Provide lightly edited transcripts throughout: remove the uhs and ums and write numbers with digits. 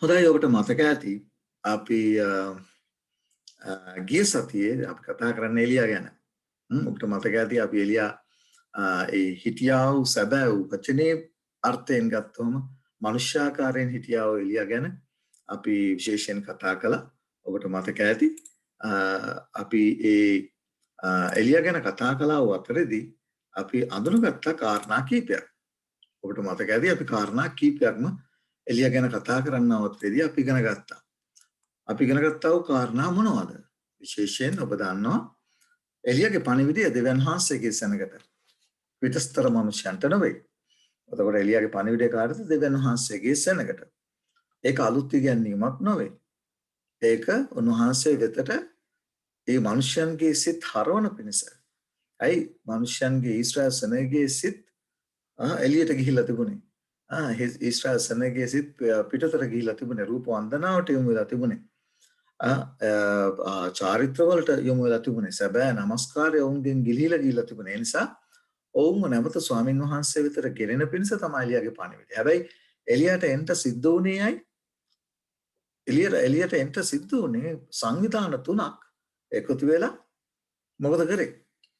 හොඳයි ඔබට මතක ඇති අපි ගිය සතියේ අපි කතා කරන්න එලියා ගැන. ඔබට මතක ඇති අපි එලියා ඒ හිටියා වූ සැබෑ වූ වචනේ අර්ථයෙන් ගත්තොම මනුෂ්‍යාකාරයෙන් හිටියා වූ එලියා ගැන අපි විශේෂයෙන් කතා කළා. ඔබට මතක ඇති අපි ඒ එලියා ගැන කතා කළා වූ අතරේදී අපි අඳුනගත්ත කාරණා කීපයක්. ඔබට මතක ඇති අපි කාරණා කීපයක්ම එලියා ගැන කතා කරන්න අවස්ථේදී අපි ඉගෙන ගත්තා. අපි ඉගෙන ගත්තා වූ කාරණා මොනවද? විශේෂයෙන් ඔබ දන්නවා එලියාගේ පණිවිඩය දෙවියන් වහන්සේගේ සෙනඟට විතස්තර මනුෂ්‍යයන්ට නෙවෙයි. එතකොට එලියාගේ පණිවිඩය කාටද? දෙවියන් වහන්සේගේ සෙනඟට. ඒක අලුත් ඉගැන්වීමක් නෙවෙයි. ඒක උන්වහන්සේ වෙතට ඒ මනුෂ්‍යයන්ගේ සිත් හරවන පිණිස. අයි මනුෂ්‍යයන්ගේ ඊශ්‍රායල් සෙනඟේ සිත් එලියට ගිහිල්ලා තිබුණේ. ඊශ්‍රායල් සෙනඟේ සිත් පිටතට ගිහිල්ලා තිබුණේ. රූප වන්දනාවට යොමු වෙලා තිබුණේ. චාරිත්‍රවලට යොමු වෙලා තිබුණේ. සැබෑ නමස්කාරය ඔවුන්ගෙන් ගිලිහිලා ගිහිල්ලා තිබුණේ. ඒ නිසා ඔවුන්ව නැවත ස්වාමින් වහන්සේ වෙතට ගෙනෙන පිණිස තමයි එලියාගේ පණිවිඩය. හැබැයි එලියාට එන්ට සිද්ධ වුණේ අයි එලියට එන්ට සිද්ධ වුණේ සංවිධාන තුනක් එකතු වෙලා මොකද කරේ?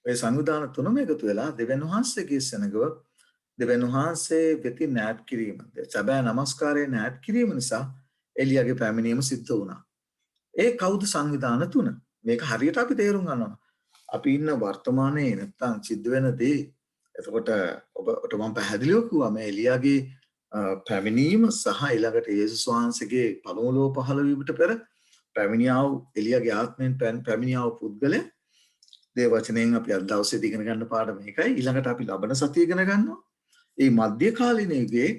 ඒ සංවිධාන තුනම එකතු වෙලා දෙවියන් වහන්සේගේ සෙනඟව දෙවියන් වහන්සේ වෙතින් ඈත් කිරීම. සැබෑ නමස්කාරයේ ඈත් කිරීම නිසා එලියාගේ පැමිණීම සිද්ධ වුණා. ඒ කවුද සංවිධාන තුන? මේක හරියට අපි තේරුම් ගන්න ඕන. අපි ඉන්න වර්තමානයේ නැත්තම් සිද්ධ වෙන දේ. එතකොට ඔබට මම පැහැදිලිව කිව්වා මේ එලියාගේ පැමිණීම සහ ඊළඟට යේසුස් වහන්සේගේ පළමු ලෝ පහළ වීමට පෙර පැමිණියා වූ එලියාගේ ආත්මයෙන් පැමිණියා වූ පුද්ගලයා දේ වචනයෙන් අපි අද දවසේදී ඉගෙන ගන්න පාඩම මේකයි. ඊළඟට අපි ලබන සතිය ඉගෙන ගන්නවා. මේ මධ්‍ය කාලීන යුගයේ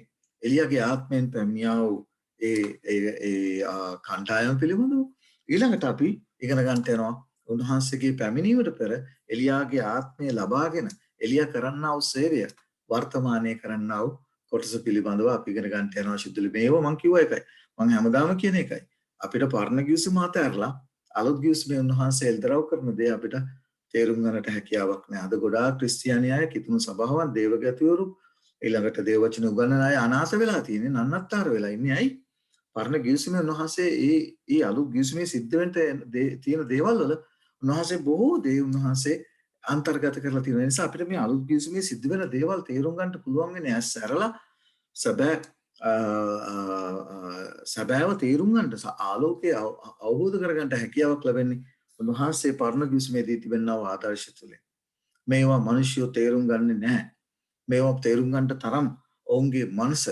එලියාගේ ආත්මයෙන් පැමිණියා වූ ඒ කණ්ඩායම පිළිබඳව ඊළඟට අපි ඉගෙන ගන්නට යනවා උන්වහන්සේගේ පැමිණීමට පෙර එලියාගේ ආත්මය ලබාගෙන එලියා කරන්නා වූ සේවය වර්තමානයේ කරන්නා වූ කොටස පිළිබඳව අපි ඉගෙන ගන්නට යනවා. ශුද්ධලි මේව මම කිව්වා එකයි. මම හැමදාම කියන එකයි. අපිට පරණ ගිවිසුම අතහැරලා අලුත් ගිවිසුමේ උන්වහන්සේ එල්දරව් කරන දේ අපිට තේරුම් ගන්නට හැකියාවක් නැහැ. අද ගොඩාක් ක්‍රිස්තියානි අය කිතුණු සභාවන් දේවගතිවරු ඊළඟට දේව වචන උගන්වන අය අනාථ වෙලා තියෙන්නේ, නන්නත්තර වෙලා ඉන්නේ. ඇයි? පරණ ගිවිසුමේ උන්වහන්සේ ඒ අලුත් ගිවිසුමේ සිද්ධ වෙන්න තියෙන දේවල් වල උන්වහන්සේ බොහෝ දේ උන්වහන්සේ අන්තර්ගත කරලා තියෙන නිසා අපිට මේ අලුත් ගිවිසුමේ සිද්ධ වෙන දේවල් තේරුම් ගන්නට පුළුවන් වෙන්නේ ඇස් ඇරලා සැබෑව තේරුම් ගන්නට ආලෝකයේ අවබෝධ කරගන්නට හැකියාවක් ලැබෙන්නේ උන්වහන්සේ පරණ ගිවිසුමේදී තිබෙනා ආදර්ශ තුලින්. මේවා මිනිස්සු තේරුම් ගන්නේ නැහැ. මේවා තේරුම් ගන්නට තරම් ඔවුන්ගේ මනස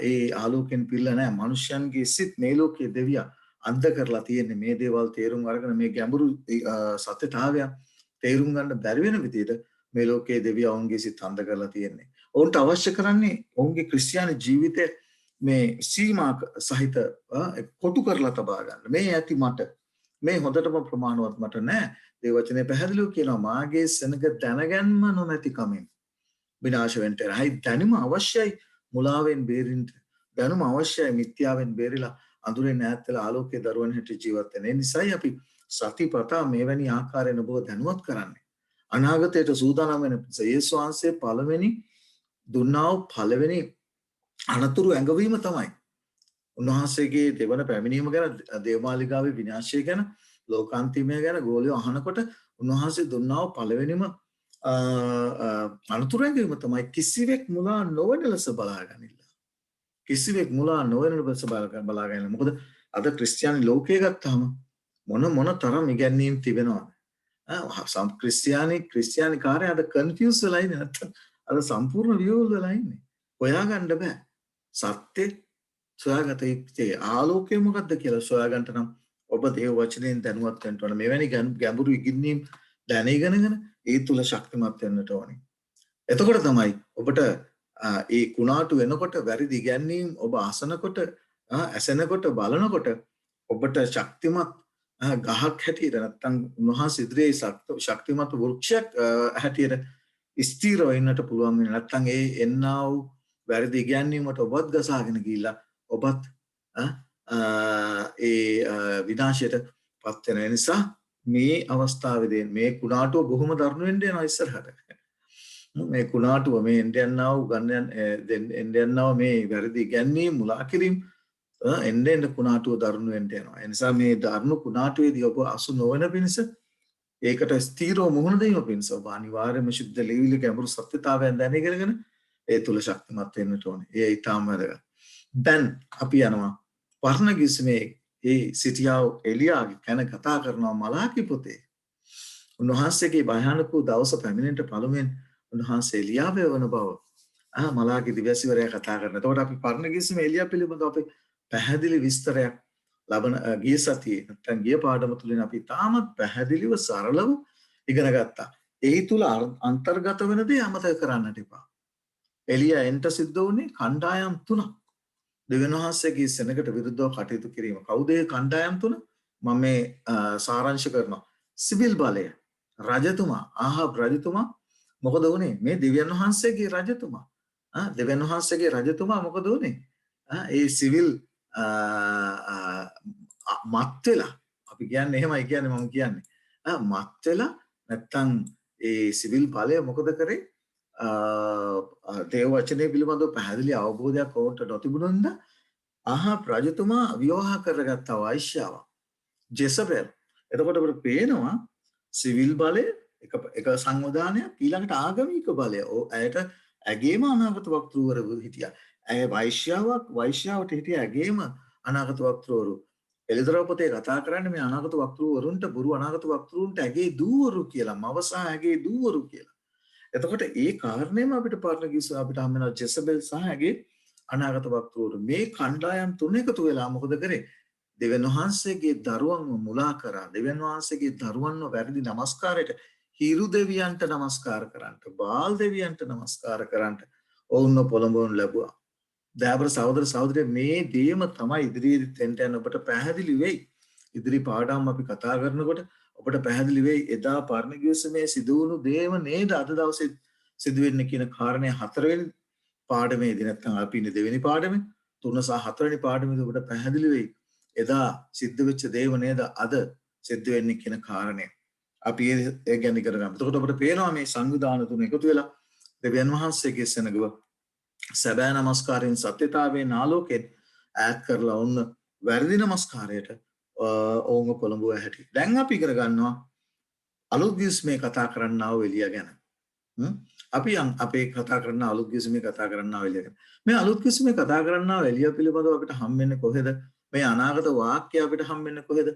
ඒ ආලෝකයෙන් පිරලා නැහැ. මනුෂ්‍යයන්ගේ සිත් මේ ලෝකයේ දෙවියා අන්ධ කරලා තියෙන්නේ. මේ දේවල් තේරුම් අරගෙන මේ ගැඹුරු සත්‍යතාවය තේරුම් ගන්න බැරි වෙන විදිහට මේ ලෝකයේ දෙවියා ඔවුන්ගේ සිත් අන්ධ කරලා තියෙන්නේ. ඔවුන්ට අවශ්‍ය කරන්නේ ඔවුන්ගේ ක්‍රිස්තියානි ජීවිතය මේ සීමා සහිත කොටු කරලා තබා ගන්න. මේ ඇති මට මේ හොඳටම ප්‍රමාණවත් මට නෑ. ඒ වචනේ පැහැදිලිව කියනවා මාගේ සෙනඟ දැනගැන්ම නොමැති කමින් විනාශ වෙන්න. හයි දැනුම අවශ්‍යයි මුලාවෙන් බේරින්න. දැනුම අවශ්‍යයි මිත්‍යාවෙන් බේරිලා අඳුරෙන් ඈත් වෙලා ආලෝකයේ දරුවන් හැටියට ජීවත් වෙන්න. ඒ නිසායි අපි සතිපතා මෙවැනි ආකාරයෙන් ඔබව දැනුවත් කරන්නේ. අනාගතයට සූදානම් වෙන යේසුස් වහන්සේ පළවෙනි දුන්නා වූ පළවෙනි අනතුරු ඇඟවීම තමයි උන්වහන්සේගේ දෙවන පැමිණීම ගැන, දේවමාලිගාවේ විනාශය ගැන, ලෝකාන්තිමය ගැන ගෝලියෝ අහනකොට උන්වහන්සේ දුන්නා වූ පළවෙනිම අනතුරු ඇඟවීම තමයි කිසිවෙක් මුලා නොවන ලෙස බලාගනින්න. කිසිවෙක් මුලා නොවන ලෙස බලාගන්න. මොකද අද ක්‍රිස්තියානි ලෝකයේ ගත්තාම මොන තරම් ඉගැන්වීම් තිබෙනවද? ක්‍රිස්තියානි කාර්යය අද කන්ෆියුස් වෙලා ඉන්නේ. නැත්තම් අද සම්පූර්ණ වියෝල් වෙලා ඉන්නේ. හොයාගන්න බෑ. සත්‍ය සොයාගත යුත්තේ ආලෝකය මොකක්ද කියලා සොයාගන්න නම් ඔබ දේව වචනයෙන් දැනුවත් වෙන්න ඕන. මෙවැනි ගැඹුරු ඉගින්වීම් දැනගෙනගෙන ඒ තුල ශක්තිමත් වෙන්නට ඕනේ. එතකොට තමයි ඔබට ඒ කුණාටු වෙනකොට වැරදි ඉගැන්වීම් ඔබ අසනකොට ඇසෙනකොට බලනකොට ඔබට ශක්තිමත් ගහක් හැටියට නැත්නම් උන්වහන්සේ ඉදිරියේ ශක්තිමත් වෘක්ෂයක් හැටියට ස්ථිරව ඉන්නට පුළුවන් වෙන. නැත්නම් ඒ එන්නා වූ වැරදි ඉගැන්වීමට ඔබත් ගසාගෙන ගිහිල්ලා ඔබත් ඒ විනාශයට පත් වෙන නිසා මේ අවස්ථාවේදී මේ කුණාටුව බොහොම දරුණු වෙන්න යනවා ඉස්සරහට. මේ කුණාටුව මේ එන්ඩයන්නාව ගන්නයන් එන්ඩයන්නාව මේ වැරදි ඉගැන්වීම් මුලා කිරීම එන්න එන්න කුණාටුව දරුණු වෙන්න යනවා. ඒ නිසා මේ දරුණු කුණාටුවේදී ඔබ අසු නොවන පිණිස ඒකට ස්ථීරව මුහුණ දීම පිණිස ඔබ අනිවාර්යයෙන්ම ශුද්ධ ලෙවිලි ගැඹුරු සත්‍යතාවයන් දැනගෙන ඒ තුල ශක්තිමත් වෙන්නට ඕනේ. ඒ ඊටාම වැදගත්. දැන් අපි යනවා පරණ කිස්මේ ඒ සිටියාව එලියාගේ ගැන කතා කරනවා මලාකි පොතේ. උන්වහන්සේගේ භයානක වූ දවස පැමිණෙන්නට පළමුවෙන් උන්වහන්සේ එලියාව වන බව මලාකි දිව්‍යසිවරයා කතා කරනවා. එතකොට අපි පරණ කිස්මේ එලියා පිළිබඳව අපි පැහැදිලි විස්තරයක් ලබන ගිය සතියේ නැත්නම් ගිය පාඩම තුලින් අපි තාමත් පැහැදිලිව සරලව ඉගෙන ගත්තා. ඒ තුල අන්තර්ගත වෙන දේ අමතක කරන්නට එපා. එලියා එන්ට සිද්ධ වුණේ කණ්ඩායම් තුනක්. දෙවියන් වහන්සේගේ සෙනඟට විරුද්ධව කටයුතු කිරීම. කවුද ඒ කණ්ඩායම් තුන? මම මේ සාරාංශ කරනවා. සිවිල් බලය, රජතුමා, ආහාබ් රජතුමා මොකද වුනේ? මේ දෙවියන් වහන්සේගේ රජතුමා. දෙවියන් වහන්සේගේ රජතුමා මොකද වුනේ? ඒ සිවිල් මත් වෙලා අපි කියන්නේ එහෙමයි කියන්නේ මම කියන්නේ. මත් වෙලා නැත්තම් ඒ සිවිල් බලය මොකද කරේ? දේව වචනේ පිළිබඳව පැහැදිලි අවබෝධයක් ඔවුන්ට නොතිබුණොත් ආහාබ් රජතුමා විවාහ කරගත්තා වෛශ්‍යාව ජෙසබෙල්. එතකොට අපිට පේනවා සිවිල් බලය එක සංවිධානයක් ඊළඟට ආගමික බලය. ඇයට ඇගේම අනාගත වක්තෘවරු හිටියා. ඇය වෛශ්‍යාවට හිටිය ඇගේම අනාගත වක්තෘවරු. එලිදරව් පොතේ කතා කරන්නේ මේ අනාගත වක්තෘවරුන්ට බුරු අනාගත වක්තෘන්ට ඇගේ දූවරු කියලා, මවසා ඇගේ දූවරු කියලා. එතකොට ඒ කාරණේම අපිට පරණ කිව්ව අපිට හම් වෙනවා ජෙසබෙල් සහ ඇගේ අනාගත වක්තෘවරු. මේ කණ්ඩායම් තුන එකතු වෙලා මොකද කරේ? දෙවියන් වහන්සේගේ දරුවන්ව මුලා කරා. දෙවියන් වහන්සේගේ දරුවන්ව වැරදි නමස්කාරයට හිරු දෙවියන්ට නමස්කාර කරන්නට, බාල් දෙවියන්ට නමස්කාර කරන්නට ඔවුන්ව පොළඹවනු ලැබුවා. දයාබර සහෝදර සහෝදරිය මේ දේම තමයි ඉදිරියේදී තෙන්ට යන ඔබට පැහැදිලි වෙයි. ඉදිරි පාඩම් අපි කතා කරනකොට ඔබට පැහැදිලි වෙයි එදා පරණ කිව්වසේ සිදු වුණු දේම නේද අද දවසේ සිදු වෙන්නේ කියන කාරණය හතරවෙනි පාඩමේදී නැත්නම් අපි ඉන්නේ දෙවෙනි පාඩමේ 3 සහ 4 වෙනි පාඩමේදී ඔබට පැහැදිලි වෙයි එදා සිද්ධ වෙච්ච දේව නේද අද සිද්ධ වෙන්නේ කියන කාරණය. අපි ඒ ගැන ඉගෙන ගමු. එතකොට ඔබට පේනවා මේ සංවිධාන තුන එකතු වෙලා දෙවියන් වහන්සේගේ සෙනඟව සැබෑ නමස්කාරයෙන් සත්‍යතාවයෙන් ආලෝකයෙන් ඈත් කරලා ඔන්න වැරදි නමස්කාරයට ඔවුන්ව පොළඹුව හැටි. දැන් අපි ඉගෙන ගන්නවා අලුත් ගිස්මේ කතා කරන්නා වූ එලියා ගැන. අපි අපේ කතා කරන අලුත් ගිස්මේ කතා කරන්නා වූ එලියා ගැන. මේ අලුත් ගිස්මේ කතා කරන්නා වූ එලියා පිළිබඳව අපිට හම්බෙන්නේ කොහෙද? මේ අනාගත වාක්‍ය අපිට හම්බෙන්නේ කොහෙද?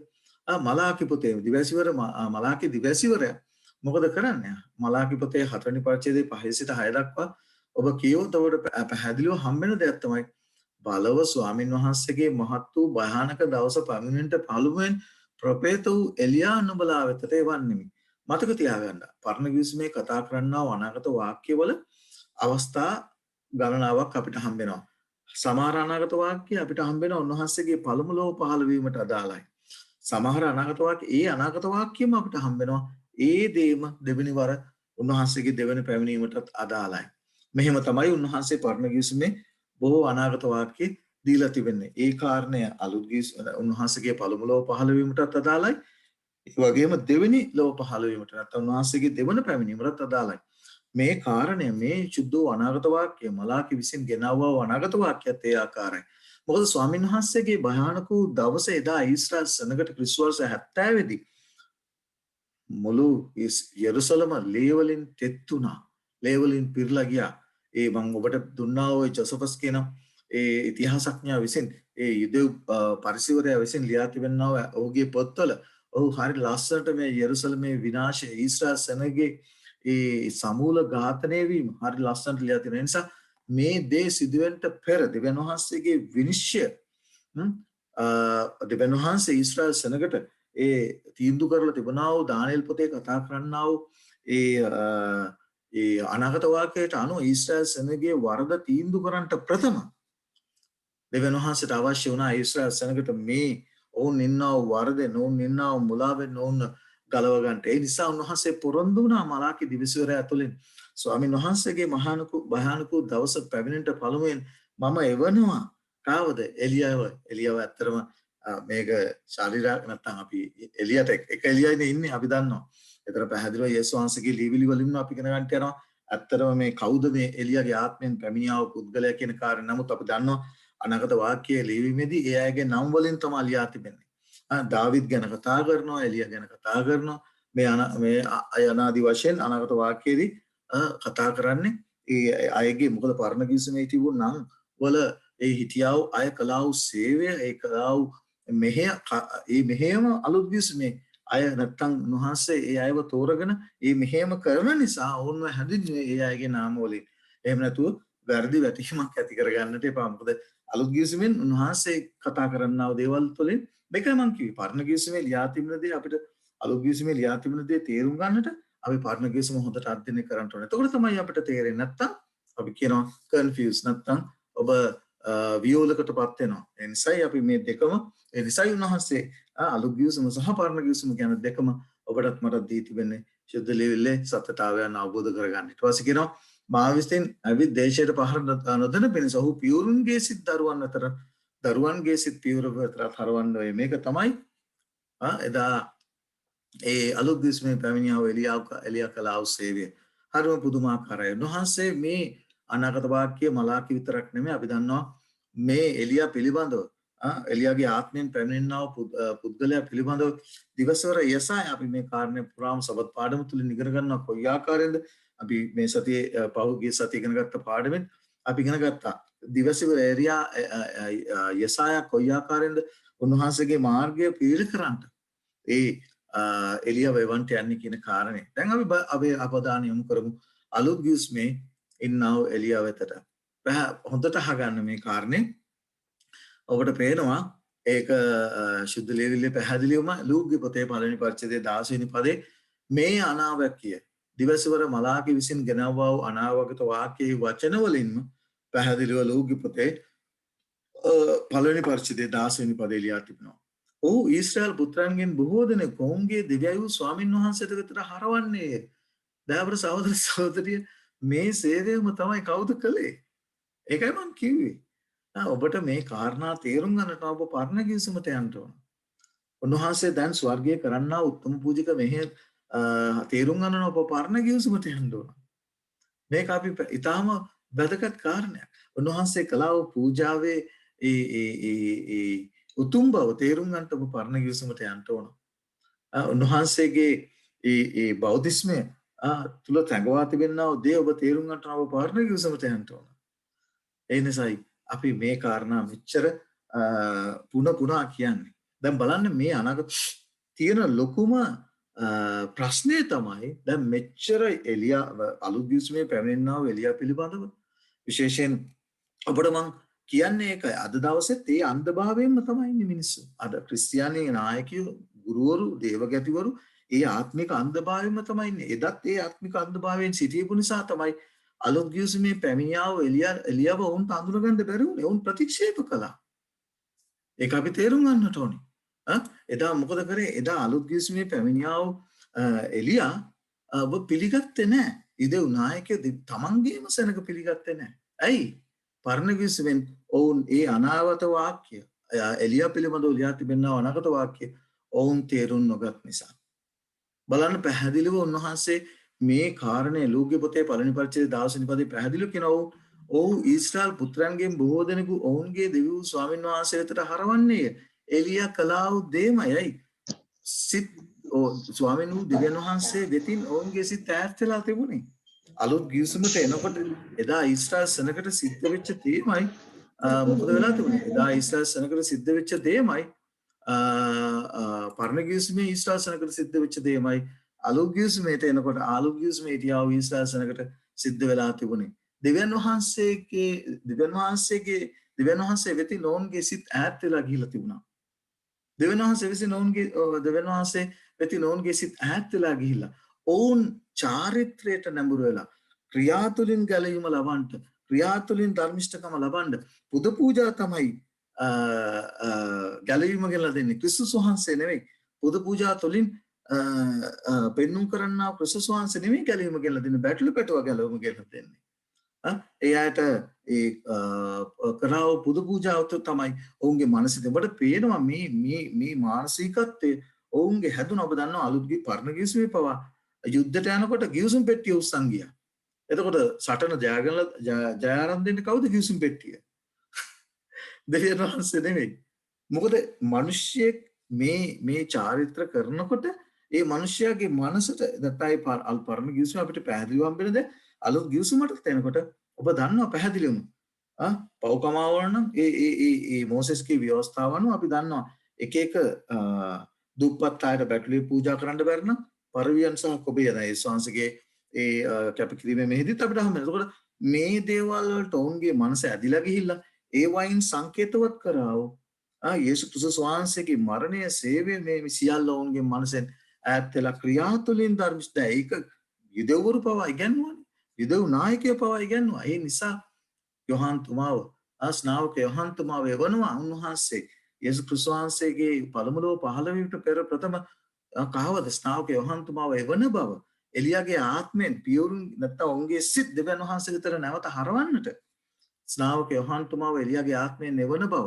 මලාකි පොතේ දිවැසිවර මලාකි දිවැසිවරයා මොකද කරන්නේ? මලාකි පොතේ 4 වෙනි පරිච්ඡේදයේ 5 සිට 6 දක්වා ඔබ කියවොත් ඔබට පැහැදිලිව හම්බෙන දෙයක් තමයි බලව ස්වාමින් වහන්සේගේ මහත් වූ භයානක දවස පමිනෙන්නට පළමුවෙන් ප්‍රපේත වූ එලියා නුඹලා වෙතට එවන්නෙමි. මතක තියාගන්න. පරණ කිවිසුමේ කතා කරන්නා වූ අනාගත වාක්‍යවල අවස්ථා ගණනාවක් අපිට හම්බෙනවා. සමහර අනාගත වාක්‍ය අපිට හම්බෙනවා උන්වහන්සේගේ පළමු ලෝක පහළ වීමට අදාළයි. සමහර අනාගත වාක්‍ය අනාගත වාක්‍යම අපිට හම්බෙනවා ඒ දේම දෙවෙනි වර උන්වහන්සේගේ දෙවෙනි පැමිණීමටත් අදාළයි. මෙහෙම තමයි උන්වහන්සේ පරණ කිවිසුමේ බොහෝ අනාගත වාක්‍ය දීලා තිබෙන්නේ. ඒ කාරණය අලුත් උන්වහන්සේගේ පළමු ලෝක පහළ වීමටත් අදාළයි. ඒ වගේම දෙවෙනි ලෝක පහළ වීමට නැත්නම් උන්වහන්සේගේ දෙවන පැමිණීමටත් අදාළයි. මේ කාරණය මේ චුද්ධ අනාගත වාක්‍ය මලාකි විසින් ගෙනාවා වූ අනාගත වාක්‍යයත් ඒ ආකාරයි. මොකද ස්වාමීන් වහන්සේගේ භයානක වූ දවස එදා ඊශ්‍රායල් සෙනඟට ක්‍රිස්තු වර්ෂ 70 දී මුළු යෙරුසලම ලේවලින් තෙත් වුණා. ලේවලින් පිරලා ගියා. ඒ මම ඔබට දුන්නා ඔය ජොසෆස් කියන ඒ ඉතිහාසඥයා විසින් ඒ යුදෙව් පරිසිවරයා විසින් ලියා තිබෙනා ඔහුගේ පොත්වල ඔහු හරි ලස්සනට මේ යෙරුසලමේ විනාශය ඊශ්‍රායල් සෙනඟේ ඒ සමූල ඝාතනය වීම හරි ලස්සනට ලියා තියෙන නිසා මේ දේ සිදුවෙන්න පෙර දෙවියන් වහන්සේගේ විනිශ්චය දෙවියන් වහන්සේ ඊශ්‍රායල් සෙනඟට ඒ තීන්දුව කරලා තිබුණා වූ දානියෙල් පොතේ කතා කරන්නා වූ ඒ අනාගත වාක්‍යයට අනුව ඊශ්‍රායල් සෙනඟේ වරද තීන්දුව කරන්නට ප්‍රථම දෙවියන් වහන්සේට අවශ්‍ය වුණා ඊශ්‍රායල් සෙනඟට මේ ඔවුන් ඉන්නා වූ වරදෙන් ඔවුන් ඉන්නා වූ මුලාවෙන් ඔවුන් ගලව ගන්නට. ඒ නිසා උන්වහන්සේ පොරොන්දු වුණා මලාකි දිවිසිවරයා ඇතුළෙන් ස්වාමීන් වහන්සේගේ භයානක දවස පැමිණෙන්නට පළමුවෙන් මම එවනවා කාවද? එලියාව ඇත්තරම මේක ශාරීරික නැත්නම් අපි එලියට එක එලියයිනේ ඉන්නේ අපි දන්නවා. ඒතර පැහැදිලිව යේසුස් වහන්සේගේ ලිවිලි වලින් අපි ඉගෙන ගන්නට යනවා. ඇත්තරම මේ කවුද මේ එලියාගේ ආත්මයෙන් පැමිණියා වූ පුද්ගලයා කියන කාරණේ. නමුත් අපි දන්නවා අනාගත වාක්‍යයේ ලියවීමේදී ඒ අයගේ නම් වලින් තමයි ලියා තිබෙන්නේ. දාවිද් ගැන කතා කරනවා, එලියා ගැන කතා කරනවා. මේ අනාදි වශයෙන් අනාගත වාක්‍යයේදී කතා කරන්නේ ඒ අයගේ මොකද පරණ කිවිසුමේ තිබුණ නම් වල ඒ හිටියා වූ අය කළා වූ සේවය, ඒ කළා වූ මෙහෙම අලුත් කිවිසුමේ අය නැත්තම් උන්වහන්සේ ඒ අයව තෝරගෙන ඒ මෙහෙම කරන නිසා ඔවුන්ව හැඳින්වුවේ ඒ අයගේ නාම වලින්. එහෙම නැතුව වැරදි වැටහීමක් ඇති කරගන්නට එපා. මොකද අලුත් කිවිසුමෙන් උන්වහන්සේ කතා කරන්නා වූ දේවල් තුළින් මේකයි මම කිව්වේ. පරණ කිවිසුමේ ලියා තිබෙන දේ අපිට අලුත් කිවිසුමේ ලියා තිබෙන දේ තේරුම් ගන්නට අපි පරණ කිවිසුම හොඳට අධ්‍යයනය කරන්න ඕනේ. එතකොට තමයි අපිට තේරෙන්නේ. නැත්තම් අපි කියනවා කන්ෆියුස්, නැත්තම් ඔබ වියෝලකටපත් වෙනවා. ඒ නිසායි අපි මේ දෙකම ඒ නිසායි උන්වහන්සේ අලුත් කිවිසුම සහ පරණ කිවිසුම කියන දෙකම ඔබටත් මටත් දී තිබෙන්නේ ශුද්ධ ලිවිල්ලේ සත්‍යතාවයන් අවබෝධ කරගන්න. ඊට පස්සේ කියනවා මා විසින් ඇවිත් දේශයට පහර නොදෙන පිණිස ඔහු පියවරුන්ගේ සිත් දරුවන්ගේ සිත් පියවර අතර හරවන්න වේ. මේක තමයි එදා ඒ අලුත් කිවිසුමේ පැමිණියා වූ එලියා කළා වූ සේවය. හරිම පුදුමාකාරයි. උන්වහන්සේ මේ අනාගත වාක්‍ය මලාකි විතරක් නෙමෙයි අපි දන්නවා මේ එලියා පිළිබඳව එලියාගේ ආත්මයෙන් පැමිණෙනා වූ පුද්ගලයා පිළිබඳව දිවසවර යසාය අපි මේ කාරණේ පුරාම සබත් පාඩම තුලින් ඉගෙන ගන්නවා කොයි ආකාරයෙන්ද අපි මේ සතියේ පහුගිය සතියේ ඉගෙන ගත්ත පාඩමෙන් අපි ඉගෙන ගත්තා දිවසවර යසාය කොයි ආකාරයෙන්ද උන්වහන්සේගේ මාර්ගය පිළිල කරන්නට ඒ එලියා වෙවන්ට යන්නේ කියන කාරණේ. දැන් අපි අවධානය යොමු කරමු අලුත් කිවිසුමේ ඉන්නව එලියා වෙතට. හොඳට අහගන්න මේ කාරණේ. ඔබට පේනවා ඒක ශුද්ධ ලියවිල්ලේ පැහැදිලිවම ලූක්ගේ පොතේ පළවෙනි පරිච්ඡේදයේ 16 වෙනි පදේ මේ අනාවැකිය දිවසවර මලාකි විසින් ගෙනවවා වූ අනාවගත වාක්‍යයේ වචන වලින්ම පැහැදිලිව ලූක්ගේ පොතේ පළවෙනි පරිච්ඡේදයේ 16 වෙනි පදේ ලියා තිබෙනවා. ඔහු ඊශ්‍රායල් පුත්‍රයන්ගෙන් බොහෝ දෙනෙක් ඔවුන්ගේ දිව්‍යයි වූ ස්වාමින් වහන්සේට වෙතට හරවන්නේ. දයාබර සහෝදර සහෝදරිය මේ සේවයම තමයි කවුද කළේ? ඒකයි මම කිව්වේ. ඔබට මේ කාරණා තේරුම් ගන්නට ඔබ පරණ කිවිසුමට යන්න ඕන. උන්වහන්සේ දැන් ස්වර්ගයේ කරන්නා උත්තම පූජක මෙහෙ තේරුම් ගන්න ඔබ පරණ කිවිසුමට යන්න ඕන. මේක අපි ඊටාම වැදගත් කාරණයක්. උන්වහන්සේ කළා වූ පූජාවේ ඒ උතුම් බව තේරුම් ගන්නට ඔබ පරණ කිවිසුමට යන්න ඕන. උන්වහන්සේගේ ඒ බෞද්ධිස්මය තුල තැඟවා තිබෙනා වූ දේ ඔබ තේරුම් ගන්නට ඔබ පරණ කිවිසුමට යන්න ඕන. ඒ නිසායි අපි මේ කාරණා මෙච්චර පුනා කියන්නේ. දැන් බලන්න මේ අනාගත තියෙන ලොකුම ප්‍රශ්නය තමයි දැන් මෙච්චර එලියා අලුත් කිවිසුමේ පැමිණෙනා වූ එලියා පිළිබඳව විශේෂයෙන් ඔබට මම කියන්නේ ඒකයි. අද දවසෙත් ඒ අන්ධභාවයෙන්ම තමයි ඉන්නේ මිනිස්සු. අද ක්‍රිස්තියානි නායකයෝ, ගුරුවරු, දේවගැතිවරු ඒ ආත්මික අන්ධභාවයෙන්ම තමයි ඉන්නේ. එදත් ඒ ආත්මික අන්ධභාවයෙන් සිටියපු නිසා තමයි අලුත් කිවිසුමේ පැමිණියා වූ එලියාව වුන්ට අඳුරගන්න බැරි වුණේ. වුන් ප්‍රතික්ෂේප කළා. ඒක අපි තේරුම් ගන්නට ඕනේ. එදා මොකද කරේ? එදා අලුත් කිවිසුමේ පැමිණියා වූ එලියා ඔබ පිළිගත්තේ නැහැ. ඉදේ නායකයෝ තමන්ගේම සෙනඟ පිළිගත්තේ නැහැ. ඇයි? පරණ කිවිසුමෙන් ඔවුන් ඒ අනාගත වාක්‍ය එලියා පිළිබඳව ලියා තිබෙනා අනාගත වාක්‍ය ඔවුන් තේරුම් නොගත් නිසා. බලන්න පැහැදිලිව උන්වහන්සේ මේ කාරණේ ලූක්ගේ පොතේ පළවෙනි පරිච්ඡේදයේ 16 වෙනි පදේ පැහැදිලිව කියනවා ඔව් ඊශ්‍රායල් පුත්‍රයන්ගෙන් බොහෝ දෙනෙකු ඔවුන්ගේ දෙවියන් ස්වාමීන් වහන්සේ වෙතට හරවන්නේය. එලියා කළා වූ දේමයයි සිත් ස්වාමීන් වහන්සේ වෙතින් ඔවුන්ගේ සිත් ඈත් වෙලා තිබුණේ. අලුත් කිවිසුමට එනකොට එදා ඊශ්‍රායල් සෙනඟට සිද්ධ වෙච්ච දේමයි මොකද වෙලා තිබුණේ? එදා ඊශ්‍රායල් සෙනඟට සිද්ධ වෙච්ච දේමයි පරණ කිවිසුමේ ඊශ්‍රායල් සෙනඟට සිද්ධ වෙච්ච දේමයි අලුත් කිවිසුමේට එනකොට අලුත් කිවිසුමේ හිටියා වූ ඊශ්‍රායල් සෙනඟට සිද්ධ වෙලා තිබුණේ. දෙවියන් වහන්සේ වෙතින් ඔවුන්ගේ සිත් ඈත් වෙලා ගිහිලා තිබුණා. දෙවියන් වහන්සේ වෙතින් ඔවුන්ගේ සිත් ඈත් වෙලා ගිහිලා ඔවුන් චාරිත්‍රයට නැඹුරු වෙලා ක්‍රියාතුලින් ගැලවීම ලබන්නට ක්‍රියාතුලින් ධර්මිෂ්ඨකම ලබන්න පුද පූජා තමයි ගැලවීම ගෙනලා දෙන්නේ. ක්‍රිස්තුස් වහන්සේ නෙවෙයි. පුද පූජා තුලින් පෙන්눔 කරන්නා ක්‍රිස්තුස් වහන්සේ නෙවෙයි ගැලවීම ගෙනලා දෙන්නේ. බැටළු පැටව ගැලවීම ගෙනලා දෙන්නේ. ඒ අයට ඒ කරාව පුද පූජාව තමයි ඔවුන්ගේ මනසේ ඔබට පේනවා මේ මානසිකත්වයේ ඔවුන්ගේ හැදුන ඔබ දන්නවා අලුත්ගේ පරණ කිවිසුමේ පවා යුද්ධයට යනකොට කිවිසුම් පෙට්ටිය උස්සන් ගියා. එතකොට සටන ජය ආරම්භ දෙන්න කවුද කිවිසුම් පෙට්ටිය? දෙවියන් වහන්සේ නෙවෙයි. මොකද මිනිස්සෙක් මේ චාරිත්‍ර කරනකොට ඒ මිනිස්යාගේ මනසට දත්තයි පරණ ගිවිසුම අපිට පැහැදිලිව හම්බෙන දේ අලුත් ගිවිසුමට එනකොට ඔබ දන්නවා පැහැදිලිවම පව්කමාවල නම් ඒ මෝසෙස්ගේ ව්‍යවස්ථාව අනුව අපි දන්නවා එක එක දුප්පත් අයට බැටළුවේ පූජා කරන්න බැරි නම් පරවියන් සහ කොබිය දැන් ඒ ශාංශගේ ඒ කැපකිරීමේ මෙහිදීත් අපිට හම්බ වෙනවා. එතකොට මේ දේවල් වලට ඔවුන්ගේ මනස ඇදිලා ගිහිල්ලා ඒ වයින් සංකේතවත් කරාව යේසුස් ක්‍රිස්තුස් වහන්සේගේ මරණය සේවය මේ සියල්ල ඔවුන්ගේ මනසෙන් ඈත් වෙලා ක්‍රියා තුළින් ධර්මිෂ්ඨ ඒක යුදෙව්වරු පවා ඉගන්වන්නේ. යුදෙව් නායකයෝ පවා ඉගන්වනවා. ඒ නිසා යොහාන් තුමාව ස්නාවක යොහාන් තුමාව එවනවා උන්වහන්සේ යේසුස් ක්‍රිස්තුස් වහන්සේගේ පළමු ලෝ පහළ වීමට පෙර ප්‍රථම කහවද ස්නාවක යොහාන් තුමාව එවන බව එලියාගේ ආත්මෙන් පියවුරුන් නැත්නම් ඔවුන්ගේ සිත් දෙවියන් වහන්සේ විතර නැවත හරවන්නට ස්නාවක යොහාන් තුමාව එලියාගේ ආත්මෙන් එවන බව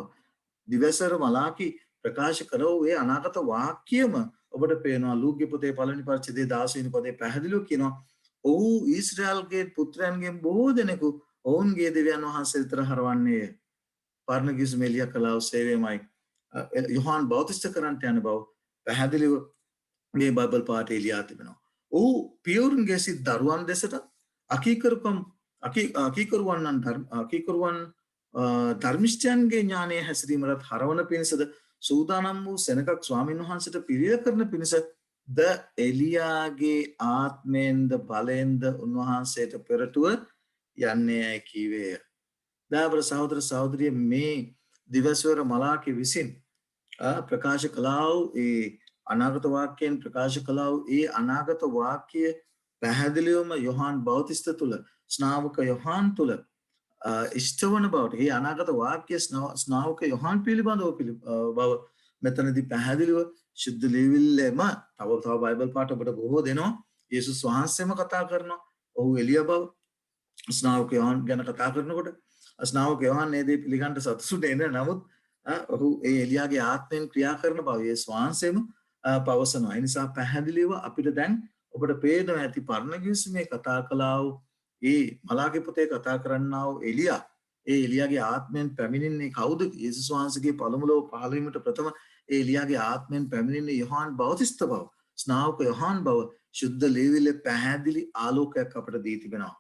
දිවසර මලාකි ප්‍රකාශ කරෝ ඒ අනාගත වාක්‍යම ඔබට පේනවා ලූක්ගේ පොතේ පළවෙනි පරිච්ඡේදයේ 16 වෙනි පදේ පැහැදිලිව කියනවා ඔව් ඊශ්‍රායල්ගේ පුත්‍රයන්ගෙන් බොහෝ දෙනෙකු ඔවුන්ගේ දෙවියන් වහන්සේ විතර හරවන්නේ පරණ ගිවිසුම එලියා කලාව සේවයමයි යොහාන් බෞතිස්ත කරන්ට යන බව පැහැදිලිව මේ බයිබල් පාඨය එලියා තිබෙනවා. ඔහු පියවුරුන්ගේ සිත් දරුවන් දෙසට අකීකරුවන් ධර්මිෂ්ඨයන්ගේ ඥානයේ හැසිරීමට හරවන පිණිසද සූදානම් වූ සෙනගක් ස්වාමීන් වහන්සේට පිළිය කරන පිණිස ද එලියාගේ ආත්මයෙන්ද බලයෙන්ද උන්වහන්සේට පෙරටුව යන්නේ කීවේය. දාබර සහෝදර සහෝදරිය මේ දිවස්වර මලාකි විසින් ප්‍රකාශ කළා වූ ඒ අනාගත වාක්‍යයෙන් ප්‍රකාශ කළා වූ ඒ අනාගත වාක්‍ය පැහැදිලිවම යොහාන් බෞතිස්ත තුල ස්නාවක යොහාන් තුල ඉෂ්ටවන බවට ඒ අනාගත වාක්‍ය ස්නාවක යොහාන් පිළිබඳව බව මෙතනදී පැහැදිලිව ශුද්ධ ලියවිල්ලෙම තව බයිබල් පාඨ ඔබට බොහෝ දෙනවා. යේසුස් වහන්සේම කතා කරනවා. ඔහු එලියා බව ස්නාවක යොහාන් ගැන කතා කරනකොට ස්නාවක යොහාන් මේ දේ පිළිගන්න සතුටු වෙන්නේ නමුත් ඔහු ඒ එලියාගේ ආත්මයෙන් ක්‍රියා කරන බව යේසුස් වහන්සේම පවසනවා. ඒ නිසා පැහැදිලිව අපිට දැන් ඔබට පේනවා ඇති පරණ ගිවිසුමේ කතා කළා වූ ඒ මලාකි පොතේ කතා කරන්නා වූ එලියා ඒ එලියාගේ ආත්මයෙන් පැමිණෙන්නේ කවුද? යේසුස් වහන්සේගේ පළමු ලෝ පහළ වීමට ප්‍රථම ඒ එලියාගේ ආත්මයෙන් පැමිණෙන්නේ යොහාන් බෞතිස්ත බව, ස්නාවක යොහාන් බව ශුද්ධ ලියවිල්ලේ පැහැදිලි ආලෝකයක් අපට දී තිබෙනවා.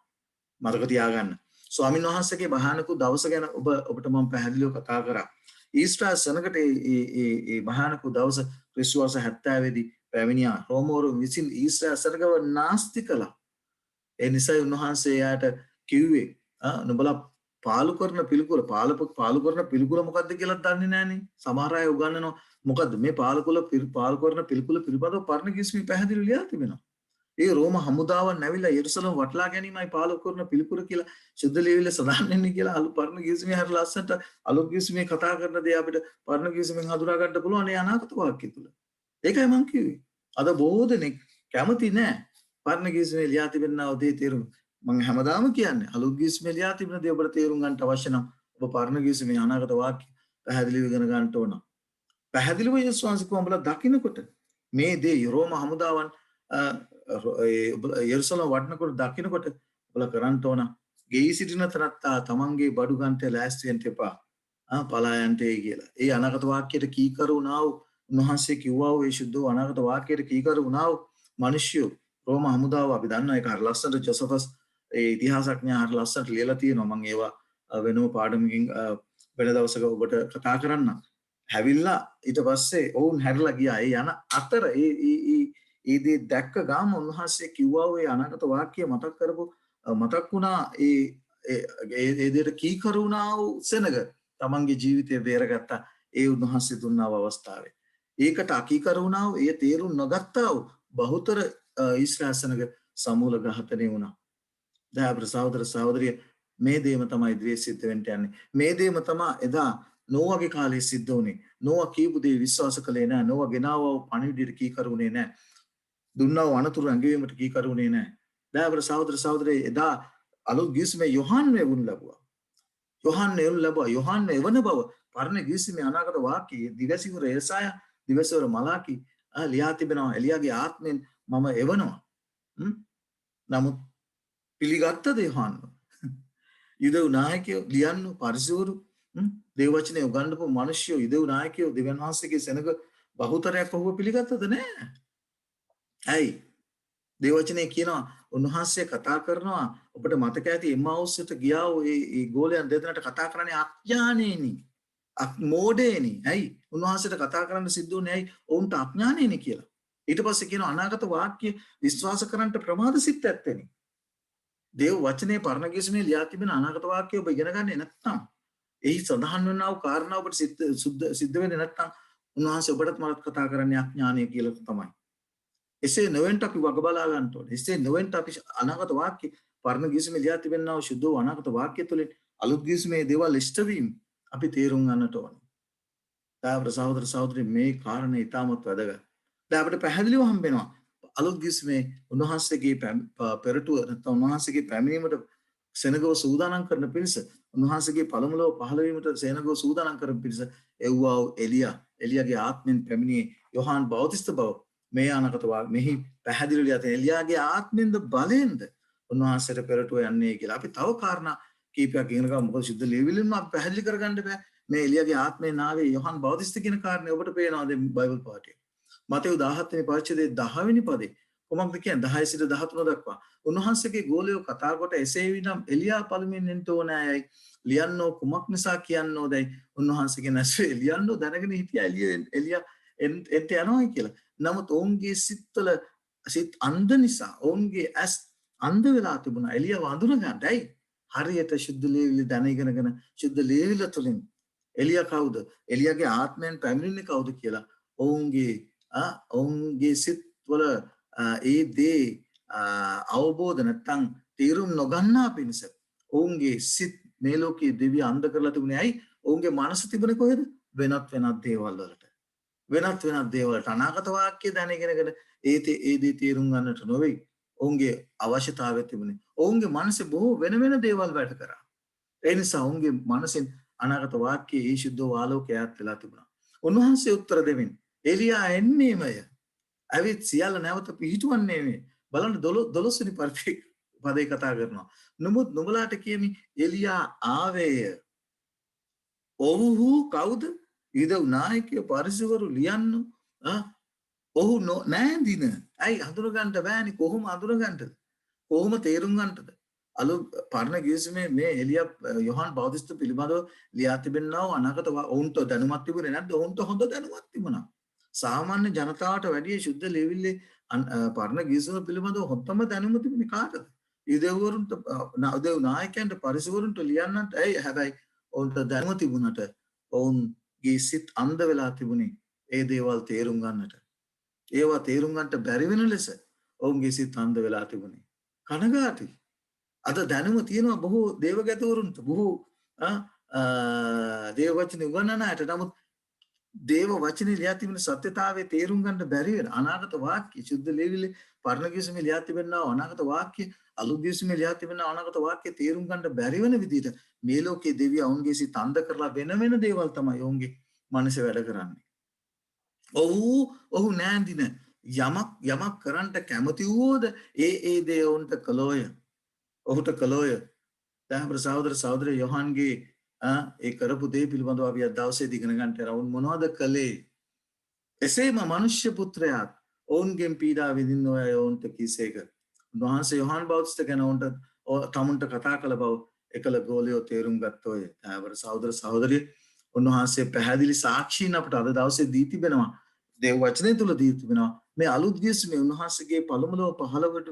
මතක තියාගන්න. ස්වාමීන් වහන්සේගේ භයානක දවස ගැන ඔබට මම පැහැදිලිව කතා කරා. ඊස්ටර් සෙනගට ඒ භයානක දවස ක්‍රිස්තු වර්ෂ 70 දී පැමිණියා. රෝමවරු විසින් ඊස්ටර් සෙනගව නාස්ති කළා. ඒ නිසා උන්වහන්සේ යාට කිව්වේ නුඹලා පාලු කරන පිළිකුල මොකද්ද කියලා දන්නේ නැහනේ. සමහර අය උගන්වනවා මොකද්ද මේ පාලු කරන පිළිකුල පිළිබඳව පරණ ගිවිසුමේ පැහැදිලිව ලියලා තිබෙනවා. ඒ රෝම හමුදාවන් නැවිලා යෙරුසලම වටලා ගැනීමයි පාලු කරන පිළිකුල කියලා සුද්ධ ලියවිල්ල සඳහන් වෙන්නේ කියලා පරණ ගිවිසුමේ හරිය ලස්සනට අලුත් ගිවිසුමේ කතා කරන දේ අපිට පරණ ගිවිසුමෙන් හඳුනා ගන්න පුළුවන් ඒ අනාගත වාක්‍ය තුල. ඒකයි මම කිව්වේ. අද බොහෝ දෙනෙක් කැමති නැහැ පරණ ගිවිසුමේ ලියා තිබෙනා දේ තේරුම්. මම හැමදාම කියන්නේ අලුත් ගිවිසුමේ ලියා තිබෙන දේ ඔබට තේරුම් ගන්නට අවශ්‍ය නම් ඔබ පරණ ගිවිසුමේ අනාගත වාක්‍ය පැහැදිලිව ඉගෙන ගන්නට ඕන. පැහැදිලිව යේසුස් වහන්සේ කොහොමද දකින්නකොට මේ දේ රෝම හමුදාවන් යෙරුසලම වඩනකොට දකින්නකොට ඔබලා කරන්න ඕන ගෙයි සිටින තරත්තා තමන්ගේ බඩු ගන්නට ලෑස්ති වෙන්න එපා. පලා යන්ටේ කියලා. ඒ අනාගත වාක්‍යයට කීකරු වුණා වූ උන්වහන්සේ කිව්වා වූ ඒ සුද්ධ අනාගත වාක්‍යයට කීකරු වුණා වූ මිනිස්සු රෝම හමුදාව අපි දන්නවා ඒක හරිය ලස්සනට ජොසෆස් ඒ ඉතිහාසඥයා හරිය ලස්සනට ලියලා තියෙනවා. මම ඒවා වෙනම පාඩමකින් වෙන දවසක ඔබට කතා කරන්න. හැවිල්ලා ඊට පස්සේ ඔවුන් හැරිලා ගියා. ඒ යන අතර ඒ දේ දැක්ක ගාම උන්වහන්සේ කිව්වා වූ ඒ අනාගත වාක්‍ය මතක් වුණා ඒ දෙයට කීකරු වුණා වූ සෙනග තමන්ගේ ජීවිතය බේරගත්තා ඒ උන්වහන්සේ දුන්නා වූ අවස්ථාවේ. ඒකට අකීකරු වුණා වූ ඒ තේරුම් නොගත්තා වූ බහුතර ඊශ්‍රායල් සෙනග සමූල ඝාතනය වුණා. දයාබර සහෝදර සහෝදරිය මේ දේම තමයි ද්වේෂ සිද්ධ වෙන්න යන්නේ. මේ දේම තමයි එදා නෝවාගේ කාලේ සිද්ධ වුණේ. නෝවා කියපු දේ විශ්වාස කළේ නැහැ. නෝවා ගෙනාව වූ පණිවිඩයට කීකරුුනේ නැහැ. දුන්නා වූ අනතුරු ඇඟවීමට කීකරුුනේ නැහැ. දයාබර සහෝදර සහෝදරිය එදා අලුත් ගිවිසුමේ යොහාන් එවුන් ලැබුවා. යොහාන් එවන බව පරණ ගිවිසුමේ අනාගත වාක්‍යයේ දිවසිවර එසායා දිවසිවර මලාකි ලියා තිබෙනවා. එලියාගේ ආත්මෙන් මම එවනවා. නමුත් පිළිගත්තද යොහාන්? යුදෙව් නායකයෝ ලියන්නු පරිසවරු දේව වචනේ උගන්වපු මිනිස්සු ඉදෙව් නායකයෝ දෙවියන් වහන්සේගේ සෙනඟ බහුතරයක් ඔහුව පිළිගත්තද නෑ. ඇයි? දේව වචනේ කියනවා උන්වහන්සේ කතා කරනවා ඔබට මතක ඇති එම්මාවුස්ට ගියා වූ ඒ ගෝලයන් දෙදෙනාට කතා කරන්නේ අඥානේනි. මෝඩේනි. ඇයි? උන්වහන්සේට කතා කරන්න සිද්ධ වුණේ ඇයි? ඔවුන්ට අඥානේනි කියලා. ඊට පස්සේ කියනවා අනාගත වාක්‍ය විශ්වාස කරන්නට ප්‍රමාද සිත් ඇත්තේනි. දේව වචනේ පරණ ගිස්මේ ලියා තිබෙන අනාගත වාක්‍ය ඔබ ඉගෙන ගන්නේ නැත්නම් එහි සඳහන් වන්නා වූ කාරණා ඔබට සිද්ධ වෙන්නේ නැත්නම් උන්වහන්සේ ඔබටත් මට කතා කරන්නේ අඥානය කියලා තමයි. එසේ නොවෙන්ට අපි වග බලා ගන්න ඕනේ. එසේ නොවෙන්ට අපි අනාගත වාක්‍ය පරණ ගිස්මේ ලියා තිබෙනා වූ සුද්ධ වූ අනාගත වාක්‍ය තුළින් අලුත් ගිස්මේ දේවල් ඉෂ්ට වීම අපි තේරුම් ගන්නට ඕනේ. දායක සහෝදර සහෝදරි මේ කාරණේ ඉතාමත් වැදගත්. දැන් අපිට පැහැදිලිව හම්බෙනවා අලුත් ගිස්මේ උන්වහන්සේගේ පෙරටුව නැත්නම් උන්වහන්සේගේ පැමිණීමට සෙනගව සූදානම් කරන පිරිස උන්වහන්සේගේ පළමුලව පහළ වීමට සෙනගව සූදානම් කරන පිරිස එව්වා එලියාගේ ආත්මෙන් පැමිණියේ යෝහාන් බෞතිස්ත බව මේ අනාගත මෙහි පැහැදිලිව යත එලියාගේ ආත්මෙන්ද බලෙන්ද උන්වහන්සේට පෙරටුව යන්නේ කියලා. අපි තව කාරණා කීපයක් ඉගෙන ගමු. මොකද සිද්ධ ලියවිලින්ම අපි පැහැදිලි කරගන්න බෑ. මේ එලියාගේ ආත්මෙන් ආවේ යෝහාන් බෞතිස්ත කියන කාරණේ ඔබට පේනවා දැන් බයිබල් පාඩේ. මතෙව් 17 වෙනි පරිච්ඡේදයේ 10 වෙනි පදේ කොහොමද කියන්නේ 10 සිට 13 දක්වා උන්වහන්සේගේ ගෝලයෝ කතා කොට එසේ විනම් එලියා පළමුවෙන් එන්න ඕනෑයි ලියන්නෝ කුමක් නිසා කියන්නෝදයි උන්වහන්සේගේ නැස්සේ ලියන්නෝ දැනගෙන හිටියා එලියා එන්ට යනවායි කියලා. නමුත් ඔවුන්ගේ සිත්වල සිත් අන්ධ නිසා ඔවුන්ගේ ඇස් අන්ධ වෙලා තිබුණා එලියාව අඳුනගන්න. ඇයි? හරියට සුද්ධ ලේවිලි දැන ඉගෙනගෙන සුද්ධ ලේවිල තුලින් එලියා කවුද? එලියාගේ ආත්මයෙන් පැමිණෙන්නේ කවුද කියලා ඔවුන්ගේ සිත්වල ඒ දේ අවබෝධ නැත්නම් තීරුම් නොගන්නා පිණිස ඔවුන්ගේ සිත් මේ ලෝකයේ දිව්‍ය අන්ධ කරලා තිබුණේ ඇයි? ඔවුන්ගේ මනස තිබුණේ කොහෙද? වෙනත් දේවල් වලට. වෙනත් දේවල්ට අනාගත වාක්‍ය දැනගෙනගෙන ඒ දේ තීරුම් ගන්නට නොවේ. ඔවුන්ගේ අවශ්‍යතාවය තිබුණේ. ඔවුන්ගේ මනසේ බොහෝ වෙන දේවල් වැඩ කරා. ඒ නිසා ඔවුන්ගේ මනසෙන් අනාගත වාක්‍යයේ ඒ ශුද්ධ ආලෝකය ඈත් වෙලා තිබුණා. උන්වහන්සේ උත්තර දෙමින් එලියා එන්නේමය. ඇවිත් සියල්ල නැවත පිහිටුවන්නේ මේ. බලන්න 12 වෙනි පදේ කතා කරනවා. නමුත් නුඹලාට කියමි එලියා ආවේය. ඔව්හු කවුද? ඉදව් නායකයෝ පරිසවරු ලියන්න ඔහු නෑඳින. ඇයි හඳුනගන්න බෑනේ? කොහොම හඳුනගන්නද? කොහොම තේරුම් ගන්නද? අලු පරණ ගිවිසුමේ මේ එලියා යෝහාන් බෞතිස්ත පිළිබඳව ලියා තිබෙනා වූ අනාගත ඔවුන්ට දැනුමක් තිබුණේ නැද්ද? ඔවුන්ට හොඳ දැනුමක් තිබුණා. සාමාන්‍ය ජනතාවට වැඩිය සුද්ධ ලේවිල්ලේ පරණ ගිවිසුම පිළිබඳව හොඳම දැනුම තිබුණේ කාටද? ඉදෙව්වරුන්ට ඉදෙව් නායකයන්ට පරිසවරුන්ට ලියන්නත් ඇයි හැබැයි ඔවුන්ට දැනුම තිබුණට ඔවුන්ගේ සිත් අන්ධ වෙලා තිබුණේ ඒ දේවල් තේරුම් ගන්නට. ඒවා තේරුම් ගන්නට බැරි වෙන ලෙස ඔවුන්ගේ සිත් අන්ධ වෙලා තිබුණේ. කනගාටුයි. අද දැනුම තියෙනවා බොහෝ දේවගතවරුන්ට බොහෝ දේව වචන උගන්වන අයට. නමුත් දේව වචනේ ලියා තිබෙන සත්‍යතාවයේ තේරුම් ගන්න බැරි වෙන අනාගත වාක්‍ය සුද්ධ ලේවිලේ පරණ ගිවිසුමේ ලියා තිබෙනා අනාගත වාක්‍ය අලුත් ගිවිසුමේ ලියා තිබෙන අනාගත වාක්‍ය තේරුම් ගන්න බැරි වෙන විදිහට මේ ලෝකයේ දෙවියන් ඔවුන්ගේ සිත අන්ධ කරලා වෙන දේවල් තමයි ඔවුන්ගේ මනසේ වැඩ කරන්නේ. ඔහු නෑඳින යමක් කරන්නට කැමති වූද ඒ දේ ඔවුන්ට කළෝය. ඔහුට කළෝය. දැන් සහෝදර සහෝදරිය යෝහාන්ගේ ඒ කරපු දේ පිළිබඳව අපි අද දවසේ ඉගෙන ගන්නට යනවා. මොනවද කළේ? එසේම මනුෂ්‍ය පුත්‍රයාත් ඔවුන්ගෙන් පීඩා විඳින්න ඔය ඔවුන්ට කීසේක. උන්වහන්සේ යෝහාන් බෞතිස්ත ගැන තමුන්ට කතා කළ බව එකල ගෝලියෝ තේරුම් ගත්තෝය. දැන් සහෝදර සහෝදරිය උන්වහන්සේ පැහැදිලි සාක්ෂීන් අපට අද දවසේ දී තිබෙනවා. දේව වචනේ තුල දී තිබෙනවා. මේ අලුත් ගිවිසුමේ උන්වහන්සේගේ පළමුලව පහළවට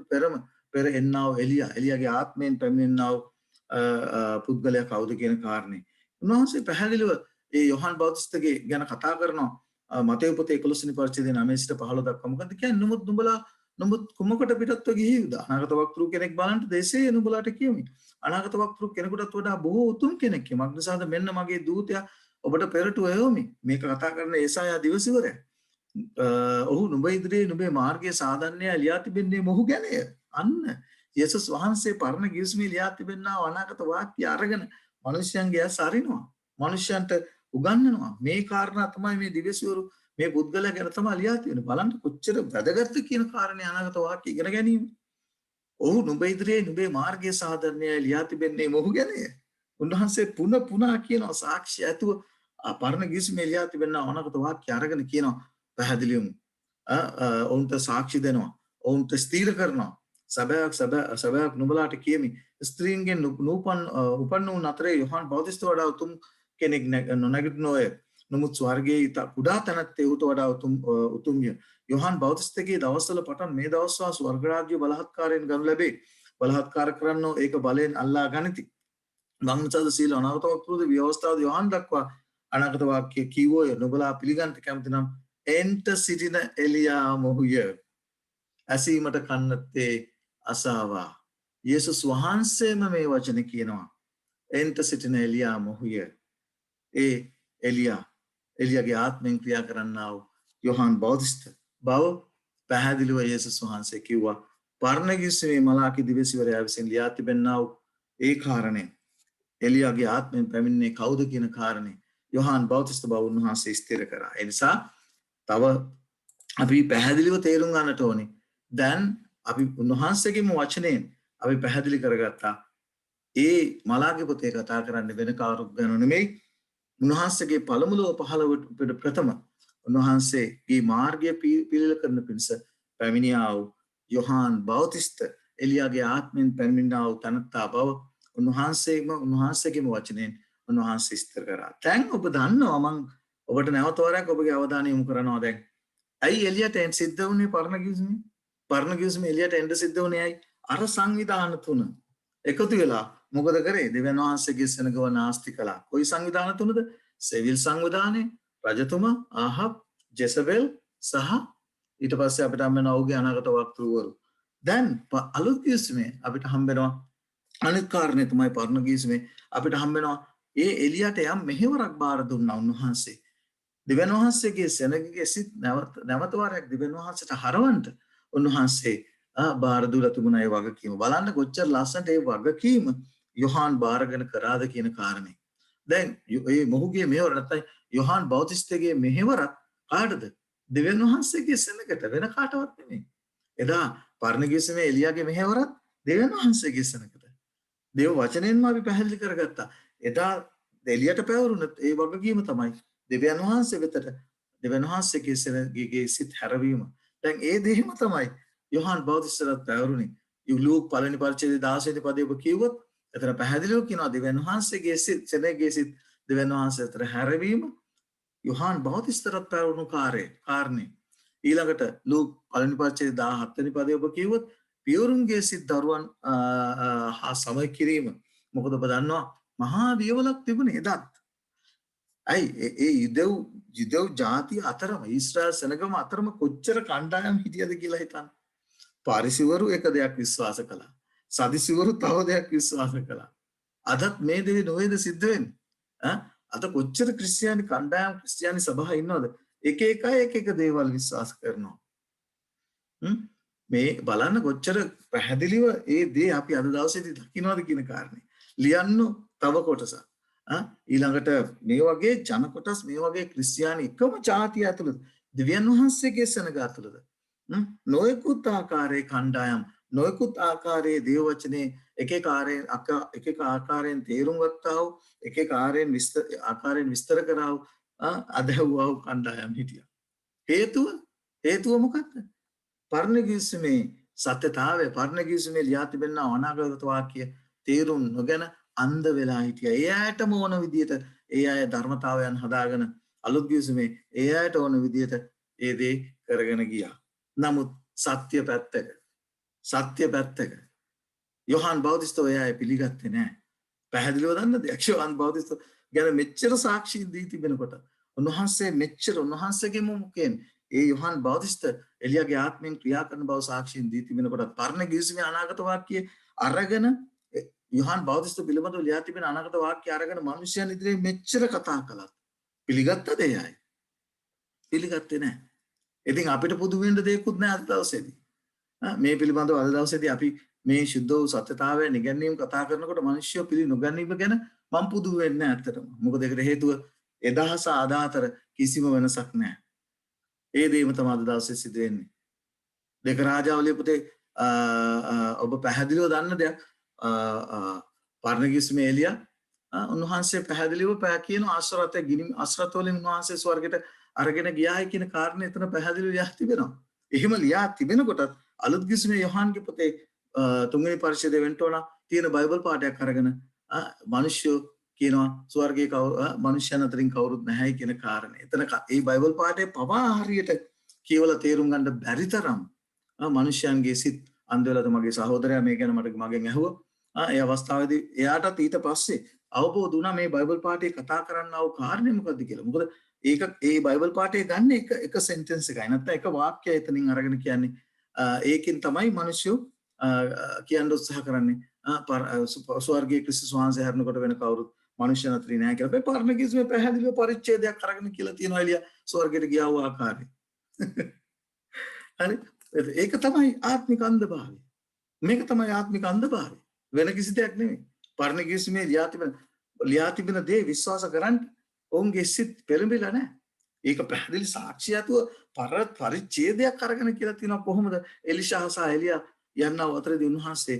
පෙර එන්නා වූ එලියාගේ ආත්මයෙන් පැමිණෙනා වූ පුද්ගලයා කවුද කියන කාරණේ. උන්වහන්සේ පැහැදිලිව ඒ යෝහාන් බෞතිස්තගේ ගැන කතා කරනවා. මතෙව් පොතේ 11 වෙනි පරිච්ඡේදයේ 9 සිට 15 දක්වා. මොකද කියන්නේ? නමුත් කුමකට පිටත්ව ගිහිවිද? අනාගත වක්තෘ කෙනෙක් බලන්න දේශේ නුඹලාට කියමි. අනාගත වක්තෘ කෙනෙකුටත් වඩා බොහෝ උතුම් කෙනෙක්. මක් නිසාද? මෙන්න මගේ දූතයා ඔබට පෙරටුව එවමි. මේක කතා කරන ඒසායා දිවසිවරයා. ඔහු නුඹ ඉදිරියේ නුඹේ මාර්ගය සාධන්නය ලියා තිබෙන්නේ මොහු ගැනය. අන්න යේසුස් වහන්සේ පරණ ගිවිසුමේ ලියා තිබෙනා අනාගත වාක්‍ය අරගෙන මිනිස්යන්ගේ ඇස් අරිනවා. මිනිස්යන්ට උගන්වනවා. මේ කාරණා තමයි මේ දිවසිවරු මේ පුද්ගලයා ගැන තමයි ලියා තියෙන්නේ. බලන්න කොච්චර වැදගත්ද කියන කාරණේ අනාගත වාක්‍ය ඉගෙන ගැනීම. ඔහු නුඹ ඉදිරියේ නුඹේ මාර්ගය සාධන්නය ලියා තිබෙන්නේ මොහු ගැනය. උන්වහන්සේ පුන කියනවා සාක්ෂි ඇතුව පරණ ගිවිසුමේ එලියා තිබෙන අනාගත වාක්‍ය අරගෙන කියනවා පැහැදිලිවම ඔවුන්ට සාක්ෂි දෙනවා ඔවුන්ට ස්ථීර කරනවා සැබෑවක් නුඹලාට කියමි ස්ත්‍රීන්ගෙන් උපන්න වූ අතරේ යොහාන් බෞතිස්ත වඩා උතුම් කෙනෙක් නොනැගිටිනෝය නමුත් ස්වර්ගයේ කුඩා තැනැත්තේ ඌට වඩා උතුම්ය යොහාන් බෞතිස්තගේ දවස්වල පටන් මේ දවස්වල ස්වර්ග රාජ්‍ය බලහත්කාරයෙන් ගනු ලැබේ බලහත්කාර කරන්නෝ ඒක බලෙන් අල්ලා ගනිති වංශද සීල අනාගත වක්තෘද ව්‍යවස්ථාද යොහාන් දක්වා අනාගත වාක්‍ය කිව්වෝය නුඹලා පිළිගන්ට කැමති නම් එන්ට සිටින එලියා මොහුය ඇසීමට කන්නත්තේ අසාවා යේසුස් වහන්සේම මේ වචන කියනවා එන්ට සිටින එලියා මොහුය ඒ එලියාගේ ආත්මෙන් ක්‍රියා කරන්නා වූ යොහාන් බෞතිස්ත බව පැහැදිලිව යේසුස් වහන්සේ කිව්වා පරණ ගිවිසුමේ මලාකී දිවසිවරයා විසින් ලියා තිබෙනා වූ ඒ කාරණේ එලියාගේ ආත්මෙන් පැමිණෙන්නේ කවුද කියන කාරණේ යොහාන් බෞතිස්ත බව උන්වහන්සේ ස්ථිර කරා ඒ නිසා තව අපි පැහැදිලිව තේරුම් ගන්නට ඕනේ දැන් අපි උන්වහන්සේගේම වචනයෙන් අපි පැහැදිලි කරගත්තා ඒ මලාගේ පොතේ කතා කරන්නේ වෙන කාරුක් ගැන නෙමෙයි උන්වහන්සේගේ පළමුලව පහළ වූ ප්‍රථම උන්වහන්සේගේ මාර්ගය පිළිල කරන පිණිස පැමිණියා වූ යොහාන් බෞතිස්ත එලියාගේ ආත්මෙන් පැමිණියා වූ තනත්තා බව උන්වහන්සේගේම වචනයෙන් උන්වහන්සේ ස්ථිර කරා. දැන් ඔබ දන්නවා මම ඔබට නැවත වරක් ඔබගේ අවධානය යොමු කරනවා දැන්. ඇයි එලියට එන්න සිද්ධ වුණේ පරණ ගිවිසුමේ? පරණ ගිවිසුමේ එලියට එන්න සිද්ධ වුණේ ඇයි? අර සංවිධාන තුන එකතු වෙලා මොකද කරේ? දෙවියන් වහන්සේගේ සෙනගව නාස්ති කළා. කොයි සංවිධාන තුනද? සෙවිල් සංවිධානය, රජතුමා, ආහබ්, ජෙසබෙල් සහ ඊට පස්සේ අපිට හම්බ වෙන ඔහුගේ අනාගත වක්තෘවරු. දැන් අලුත් ගිවිසුමේ අපිට හම්බ වෙනවා අනිත් කාරණේ තමයි පරණ ගිවිසුමේ අපිට හම්බ වෙනවා ඒ එලියට යම් මෙහෙවරක් බාර දුන්නා උන්වහන්සේ. දෙවියන් වහන්සේගේ සෙනගගේ සිත් නැවත වරක් දෙවියන් වහන්සේට හරවන්න උන්වහන්සේ බාර දුලා තිබුණා ඒ වගකීම. බලන්න කොච්චර ලස්සනට ඒ වගකීම යොහාන් බාරගෙන කරාද කියන කාරණේ. දැන් මේ මොහුගේ මෙහෙවර නැත්නම් යොහාන් බෞතිස්තගේ මෙහෙවර කාටද? දෙවියන් වහන්සේගේ සෙනගට වෙන කාටවත් නෙමෙයි. එදා පරණ ගිවිසුමේ එලියාගේ මෙහෙවරත් දෙවියන් වහන්සේගේ සෙනගට. දේව වචනයෙන්ම අපි පැහැදිලි කරගත්තා. එදා එලියට පැවරුණ ඒ වගකීම තමයි දෙවියන් වහන්සේ වෙතට දෙවියන් වහන්සේගේ සෙනගගේ සිත් හැරවීම. දැන් ඒ දෙහිම තමයි යොහාන් බෞතිස්තට පැවරුනේ. ලූක් පළවෙනි පරිච්ඡේදයේ 16 වෙනි පදයේ ඔබ කිව්වොත් එතන පැහැදිලිව කියනවා දෙවියන් වහන්සේගේ සිත් සෙනගගේ සිත් දෙවියන් වහන්සේට හැරවීම යොහාන් බෞතිස්තට පැවරුණු කාරණේ. ඊළඟට ලූක් පළවෙනි පරිච්ඡේදයේ 17 වෙනි පදයේ ඔබ කිව්වොත් පියවරුන්ගේ සිත් දරුවන් හා සමය කිරීම. මොකද ඔබ දන්නවා මහා වියවලක් තිබුණේ එදත්. ඇයි ඒ යුදෙව් ජාතිය අතරම ඊශ්‍රායල් සෙනගම අතරම කොච්චර කණ්ඩායම් හිටියද කියලා හිතන්න. පාරිසිවරු එක දෙයක් විශ්වාස කළා. සදිසිවරු තව දෙයක් විශ්වාස කළා. අදත් මේ දේ නොවේද සිද්ධ වෙන්නේ? අද කොච්චර ක්‍රිස්තියානි කණ්ඩායම් ක්‍රිස්තියානි සභා ඉන්නවද? එක එක දේවල් විශ්වාස කරනවා. මේ බලන්න කොච්චර පැහැදිලිව ඒ දේ අපි අද දවසේදී දකින්නවද කියන කාරණේ. ලියන්න තව කොටසක්. ඊළඟට මේ වගේ ජන කොටස් මේ වගේ ක්‍රිස්තියානි එකම ජාතිය ඇතුළත දෙවියන් වහන්සේගේ සෙනග ඇතුළත නොයෙකුත් ආකාරයේ කණ්ඩායම් නොයෙකුත් ආකාරයේ දේව වචනේ එක එක ආකාරයෙන් තේරුම් ගත්තා වූ එක ආකාරයෙන් විස්තර කරා වූ අදහුවා වූ කණ්ඩායම් හිටියා. හේතුව මොකක්ද? පරණ ගිවිසුමේ සත්‍යතාවය පරණ ගිවිසුමේ ලියා තිබෙන අනාගත වාක්‍ය තේරුම් නොගෙන අන්ධ වෙලා හිටියා. ඒ අයටම ඕන විදියට ඒ අය ධර්මතාවයන් හදාගෙන අලුත් ගිවිසුමේ ඒ අයට ඕන විදියට ඒ දේ කරගෙන ගියා. නමුත් සත්‍ය පැත්තක යොහාන් බෞතිස්ත ඔය අය පිළිගත්තේ නැහැ. පැහැදිලිව දන්නද? යොහාන් බෞතිස්ත ගැන මෙච්චර සාක්ෂි දී තිබෙනකොට උන්වහන්සේ මෙච්චර උන්වහන්සේගේ මුඛයෙන් ඒ යොහාන් බෞතිස්ත එලියාගේ ආත්මෙන් ක්‍රියා කරන බව සාක්ෂියෙන් දී තිබෙනකොට පරණ ගිවිසුමේ අනාගත වාක්‍ය අරගෙන යොහාන් බෞතිස්ත පිළිබඳව ලියා තිබෙන අනාගත වාක්‍ය අරගෙන මිනිසයන් ඉදිරියේ මෙච්චර කතා කළා. පිළිගත්තද ඒ අය? පිළිගත්තේ නැහැ. ඉතින් අපිට පුදු වෙන්න දෙයක්වත් නැහැ අද දවසේදී. මේ පිළිබඳව අද දවසේදී අපි මේ ශුද්ධ වූ සත්‍යතාවය නිගැනීම කතා කරනකොට මිනිස්සු පිළි නොගැනීම ගැන මම පුදු වෙන්නේ නැහැ ඇත්තටම. මොකද ඒකට හේතුව එදා සහ අද අතර කිසිම වෙනසක් නැහැ. ඒ දේම තමයි අද දවසේ සිදු වෙන්නේ. දෙක රාජාවලිය පුතේ ඔබ පැහැදිලිව දන්න දෙයක් පරණ ගිවිසුමේ එලියා උන්වහන්සේ පැහැදිලිව කියන ආශ්‍රතය ගිනි ආශ්‍රත වලින් උන්වහන්සේ ස්වර්ගයට අරගෙන ගියායි කියන කාරණේ එතන පැහැදිලිව ලියා තිබෙනවා. එහෙම ලියා තිබෙනකොටත් අලුත් ගිස්මේ යොහන්ගේ පොතේ තුන්වෙනි පරිච්ඡේදය වෙන්න ඕන තියෙන බයිබල් පාඩයක් අරගෙන මිනිස්සු කියනවා ස්වර්ගයේ මනුෂ්‍යයන් අතරින් කවුරුත් නැහැයි කියන කාරණේ. එතන මේ බයිබල් පාඩේ පවා හරියට කියවලා තේරුම් ගන්න බැරි තරම් මනුෂ්‍යයන්ගේ සිත් අන්ධ වෙලා මගේ සහෝදරයා මේ ගැන මගෙන් ඇහුවා. ඒ අවස්ථාවේදී එයාටත් ඊට පස්සේ අවබෝධ වුණා මේ බයිබල් පාඩේ කතා කරන්නව කාරණේ මොකද්ද කියලා. මොකද ඒක ඒ බයිබල් පාඩේ ගන්න එක සෙන්ටෙන්ස් එකයි. නැත්නම් එක වාක්‍යය එතනින් අරගෙන කියන්නේ. ඒකෙන් තමයි මිනිස්සු කියන්න උත්සාහ කරන්නේ. ස්වර්ගයේ ක්‍රිස්තුස් වහන්සේ හැරෙනකොට වෙන කවුරුත් මනුෂ්‍යයන් අතරින් නැහැ කියලා. මේ පරණ කිසිම පැහැදිලිව පරිච්ඡේදයක් අරගෙන කියලා තියෙනවා එළිය ස්වර්ගයට ගියා වූ ආකාරය. හරි. ඒක තමයි ආත්මික අන්ධභාවය. මේක තමයි ආත්මික අන්ධභාවය. වෙන කිසි දෙයක් නෙමෙයි. පරණ කිසිමේ ලියා තිබෙන දේ විශ්වාස කරන්න ඔවුන්ගේ සිත් පෙළඹිලා නැහැ. ඒක පැහැදිලි සාක්ෂියතුව පරිච්ඡේදයක් අරගෙන කියලා තියෙනවා කොහොමද එලිෂා සහ එලියා යන්නව අතරදී උන්වහන්සේ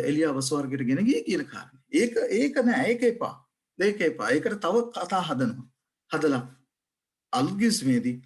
එලියාව ස්වර්ගයට ගෙන ගියේ කියන කාරණේ. ඒක නෑ ඒක එපා. ඒක එපා. ඒකට තව කතා හදනවා. හදලා අල්ගිස්මේදී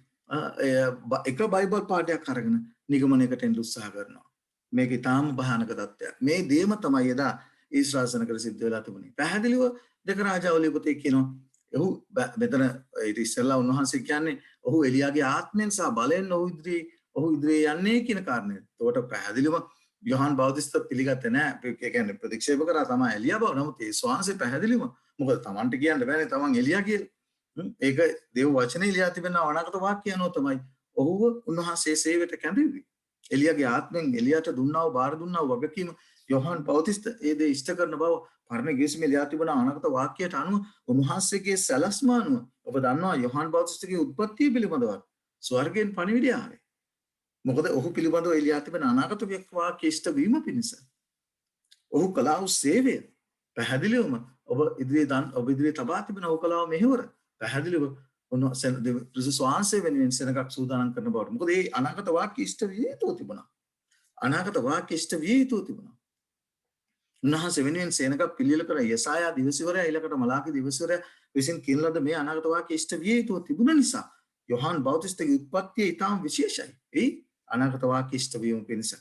එක බයිබල් පාඩයක් අරගෙන නිගමනයකට එන්න උත්සාහ කරනවා. මේක ඊටාම භයානක තත්ත්වයක්. මේ දේම තමයි එදා ඊශ්‍රායල් සනකර සිද්ධ වෙලා තිබුණේ. පැහැදිලිව දෙක රාජාවලිය පොතේ කියනවා ඔහු මෙතන ඊට ඉස්සෙල්ලා උන්වහන්සේ කියන්නේ ඔහු එලියාගේ ආත්මෙන් සහ බලෙන් ඔහු ඉදිරියේ යන්නේ කියන කාරණය. ඒකට පැහැදිලිව යොහන් බෞතිස්ත පිළිගත්තේ නැහැ. ඒ කියන්නේ ප්‍රතික්ෂේප කරා තමයි එලියා බව. නමුත් ඒ ස්වාංශේ පැහැදිලිව මොකද Tamanට කියන්න බෑනේ Taman එලියා කියලා. ඒක දේව වචනේ ලියා තිබෙන අනාගත වාක්‍ය අනුව තමයි ඔහුව උන්වහන්සේ සේවයට කැඳවුවේ. එලියාගේ ආත්මෙන් එලියාට දුන්නා වූ බාර දුන්නා වූ වගකීම යොහන් බෞතිස්ත ඒ දේ ඉෂ්ට කරන බව පරණ ගිවිසුමේ ලියා තිබෙන අනාගත වාක්‍යයට අනුව උන්වහන්සේගේ සැලැස්ම අනුව ඔබ දන්නවා යොහන් බෞතිස්තගේ උත්පත්තිය පිළිබඳව ස්වර්ගයෙන් පණිවිඩය ආවේ. මොකද ඔහු පිළිබඳව එලියා තිබෙන අනාගත වාක්‍ය ඉෂ්ට වීම පිණිස ඔහු කළා වූ සේවය පැහැදිලිවම ඔබ ඉදිරියේ තබා තිබෙන ඔහු කළා වූ මෙහෙවර පැහැදිලිව ක්‍රිස්තුස් වහන්සේ වෙනුවෙන් සෙනඟක් සූදානම් කරන බවට. මොකද මේ අනාගත වාක්‍ය ඉෂ්ට විය යුතු තිබුණා. අනාගත වාක්‍ය ඉෂ්ට විය යුතු තිබුණා. උන්වහන්සේ වෙනුවෙන් සෙනඟක් පිළියෙල කර යසායා දිවසිවරයා ඊළඟට මලාකි දිවසිවරයා විසින් කියන ලද මේ අනාගත වාක්‍ය ඉෂ්ට විය යුතු තිබුණ නිසා යොහන් බෞතිස්තගේ උත්පත්තිය ඊටාම විශේෂයි. ඒ අනාගත වාක්‍ය ඉෂ්ට වීම පිණිස.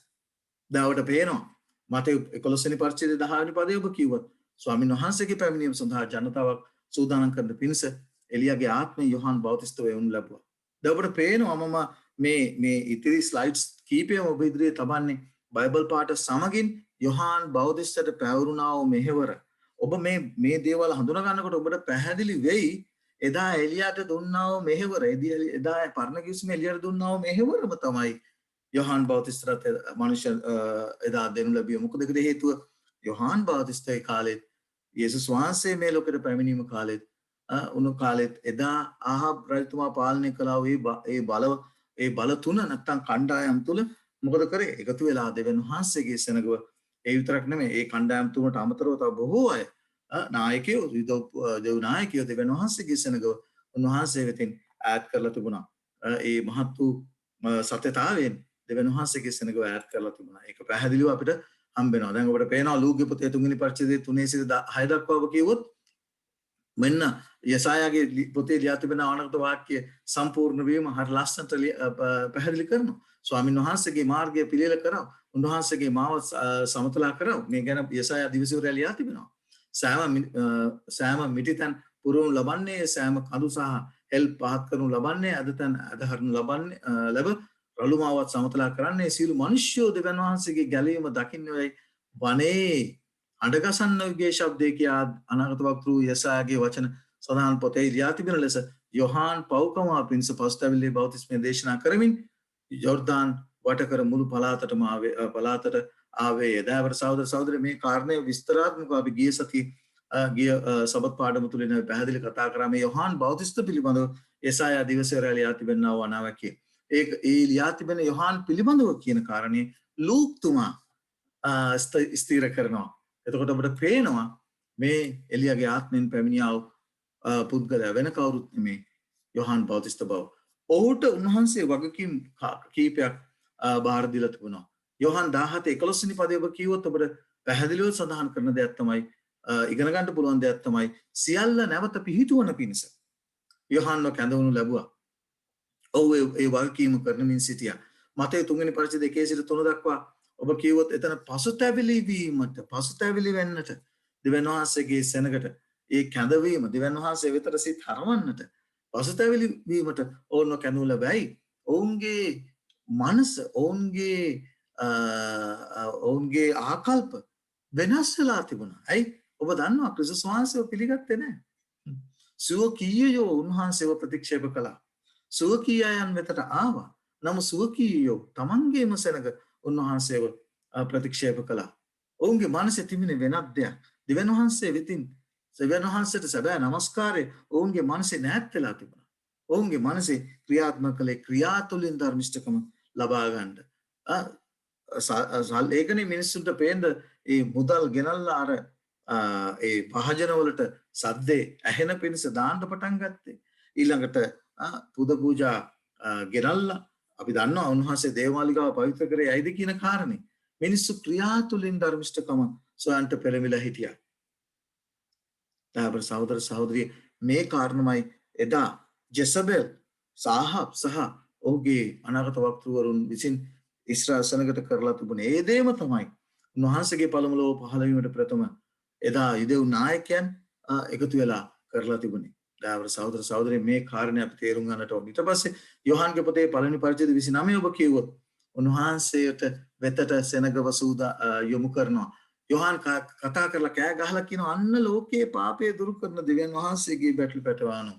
දාවට පේනවා. මතේ 11 වෙනි පරිච්ඡේදයේ 10 වෙනි පදයේ ඔබ කිව්වත් ස්වාමීන් වහන්සේගේ පැමිණීම සඳහා ජනතාවක් සූදානම් කරන පිණිස එලියාගේ ආත්මය යොහන් බෞතිස්ත වේවුන් ලැබුවා. දවකට පේනවා මම මේ ඉතිරි ස්ලයිඩ්ස් කීපයම ඔබ ඉදිරියේ තබන්නේ බයිබල් පාඩ සමගින් යොහන් බෞතිස්තට පැවරුණා වූ මෙහෙවර. ඔබ මේ දේවල් හඳුනා ගන්නකොට ඔබට පැහැදිලි වෙයි එදා එලියාට දුන්නා වූ මෙහෙවර එදා පරණ කිවිසුමේ එලියාට දුන්නා වූ මෙහෙවරම තමයි යොහන් බෞතිස්තට මනුෂ්‍ය එදා දෙනු ලැබිය. මොකද ඒකට හේතුව යොහන් බෞතිස්තේ කාලෙත් යේසුස් වහන්සේ මේ ලෝකෙට පැමිණීම කාලෙත් උණු කාලෙත් එදා ආහාබ් රජතුමා පාලනය කළා ඒ බල තුන නැත්තම් කණ්ඩායම් තුල මොකද කරේ? එකතු වෙලා දෙවියන් වහන්සේගේ සෙනගව ඒ විතරක් නෙමෙයි ඒ කණ්ඩායම් තුනට අමතරව තව බොහෝ අය නායකයෝ දෙව් නායකයෝ දෙවියන් වහන්සේගේ සෙනගව උන්වහන්සේ වෙතින් ඈඩ් කරලා තිබුණා. ඒ මහත් වූ සත්‍යතාවයෙන් දෙවියන් වහන්සේගේ සෙනගව ඈඩ් කරලා තිබුණා. ඒක පැහැදිලිව අපිට හම්බ වෙනවා. දැන් ඔබට පේනවා ලූක්ගේ පොතේ 3 වෙනි පරිච්ඡේදයේ 3 සිට 6 දක්වා ඔබ කියවොත් මෙන්න යසායාගේ පොතේ ලියා තිබෙන අනාගත වාක්‍ය සම්පූර්ණ වීම හරි ලස්සනට පැහැදිලි කරනවා. ස්වාමීන් වහන්සේගේ මාර්ගය පිළියෙල කරව. උන්වහන්සේගේ මාව සමතලා කරව. මේ ගැන යසායා දිවසිවරයා ලියා තිබෙනවා. සෑම මිටිතන් පුරවනු ලබන්නේ සෑම කඳු සහ එල් පහත් කරනු ලබන්නේ අදතන් අදහරනු ලබන්නේ ලැබ රළුමාවත් සමතලා කරන්නේ සියලු මිනිස්යෝ දෙවියන් වහන්සේගේ ගැලවීම දකින්නයි වනේ අඬගසන්නගේ ශබ්දේ කියා අනාගත වක්තෘ යසායාගේ වචන සදාන් පොතේ ලියා තිබෙන ලෙස යොහාන් පව්කම පිණිස පස්තවිල්ලේ බෞතිස්මය දේශනා කරමින් යෝර්දාන් වටකර මුළු පළාතටම පළාතට ආවේ. එදාවර සහෝදර සහෝදරි මේ කාරණය විස්තරාත්මකව අපි ගිය ගිය සබත් පාඩම තුලින් පැහැදිලි කතා කරා මේ යොහාන් බෞතිස්ත පිළිබඳව යසායා දිවසේරය ලියා තිබෙනා වූ අනාවැකිය. ඒ ලියා තිබෙන යොහාන් පිළිබඳව කියන කාරණේ ලූක්තුමා ස්ථීර කරනවා. එතකොට අපිට පේනවා මේ එලියාගේ ආත්මෙන් පැමිණියා වූ පුද්ගලයා වෙන කවුරුත් නෙමේ යොහාන් බෞතිස්ත බව. ඔහුට උන්වහන්සේ වගකීම් කීපයක් බාර දීලා තිබුණා. යොහාන් 17:11 වෙනි පදයේ ඔබ කිව්වොත් ඔබට පැහැදිලිව සඳහන් කරන දෙයක් තමයි ඉගෙන ගන්න පුළුවන් දෙයක් තමයි සියල්ල නැවත පිහිටුවන පිණිස යොහන්ව කැඳවනු ලැබුවා. ඔව් ඒ වගකීම කරමින් සිටියා. මතේ 3 වෙනි පරිච්ඡේද 1 සිට 3 දක්වා ඔබ කියවොත් එතන පසුතැවිලි වීමට පසුතැවිලි වෙන්නට දෙවියන් වහන්සේගේ සෙනගට ඒ කැඳවීම දෙවියන් වහන්සේ වෙතට සිත් හරවන්නට පසුතැවිලි වීමට ඕනව කැඳවු ලැබයි. ඔවුන්ගේ මනස ඔවුන්ගේ ආකල්ප වෙනස් වෙලා තිබුණා. ඇයි? ඔබ දන්නවා ක්‍රිස්තුස් වහන්සේව පිළිගත්තේ නැහැ. සුවකීයයෝ උන්වහන්සේව ප්‍රතික්ෂේප කළා. සුවකීයයන් වෙතට ආවා. නමුත් සුවකීයයෝ තමන්ගේම සෙනග උන්වහන්සේව ප්‍රතික්ෂේප කළා. ඔවුන්ගේ මනසේ තිබෙන වෙනත් දෙයක්. දෙවියන් වහන්සේ වෙතින් දෙවියන් වහන්සේට සැබෑ නමස්කාරය ඔවුන්ගේ මනසේ නැත් වෙලා තිබුණා. ඔවුන්ගේ මනසේ ක්‍රියාත්මක කළේ ක්‍රියා තුළින් ධර්මිෂ්ඨකම ලබා ගන්න. ඒකනේ මිනිස්සුන්ට පේන්න ඒ මුදල් ගෙනල්ලා අර ඒ භාජන වලට සද්දේ ඇහෙන පිණිස දාන්න පටන් ගත්තේ. ඊළඟට පුද පූජා ගෙනල්ලා අපි දන්නවා උන්වහන්සේ දේවාලිකාව පවිත්‍ර කරේ ඇයිද කියන කාරණේ. මිනිස්සු ක්‍රියා තුළින් ධර්මිෂ්ඨකම සොයන්ට පෙළඹිලා හිටියා. තාබර සහෝදර සහෝදරිය මේ කාරණමයි එදා ජෙසබෙල් සාහබ් සහ ඔහුගේ අනාගත වක්තෘවරුන් විසින් ඉස්රායල් සෙනගට කරලා තිබුණේ. ඒ දේම තමයි උන්වහන්සේගේ පළමු ලෝක පහළ වීමට ප්‍රථම එදා යුදෙව් නායකයන් එකතු වෙලා කරලා තිබුණේ. තාබර සහෝදර සහෝදරිය මේ කාරණේ අපි තේරුම් ගන්නට ඕනේ. ඊට පස්සේ යෝහන්ගේ පොතේ පළවෙනි පරිච්ඡේද 29 ඔබ කියවොත් උන්වහන්සේට වෙතට සෙනගව යොමු කරනවා. යොහන් කතා කරලා කෑ ගහලා කියනවා අන්න ලෝකයේ පාපය දුරු කරන දෙවියන් වහන්සේගේ බැටළු පැටවානෝ.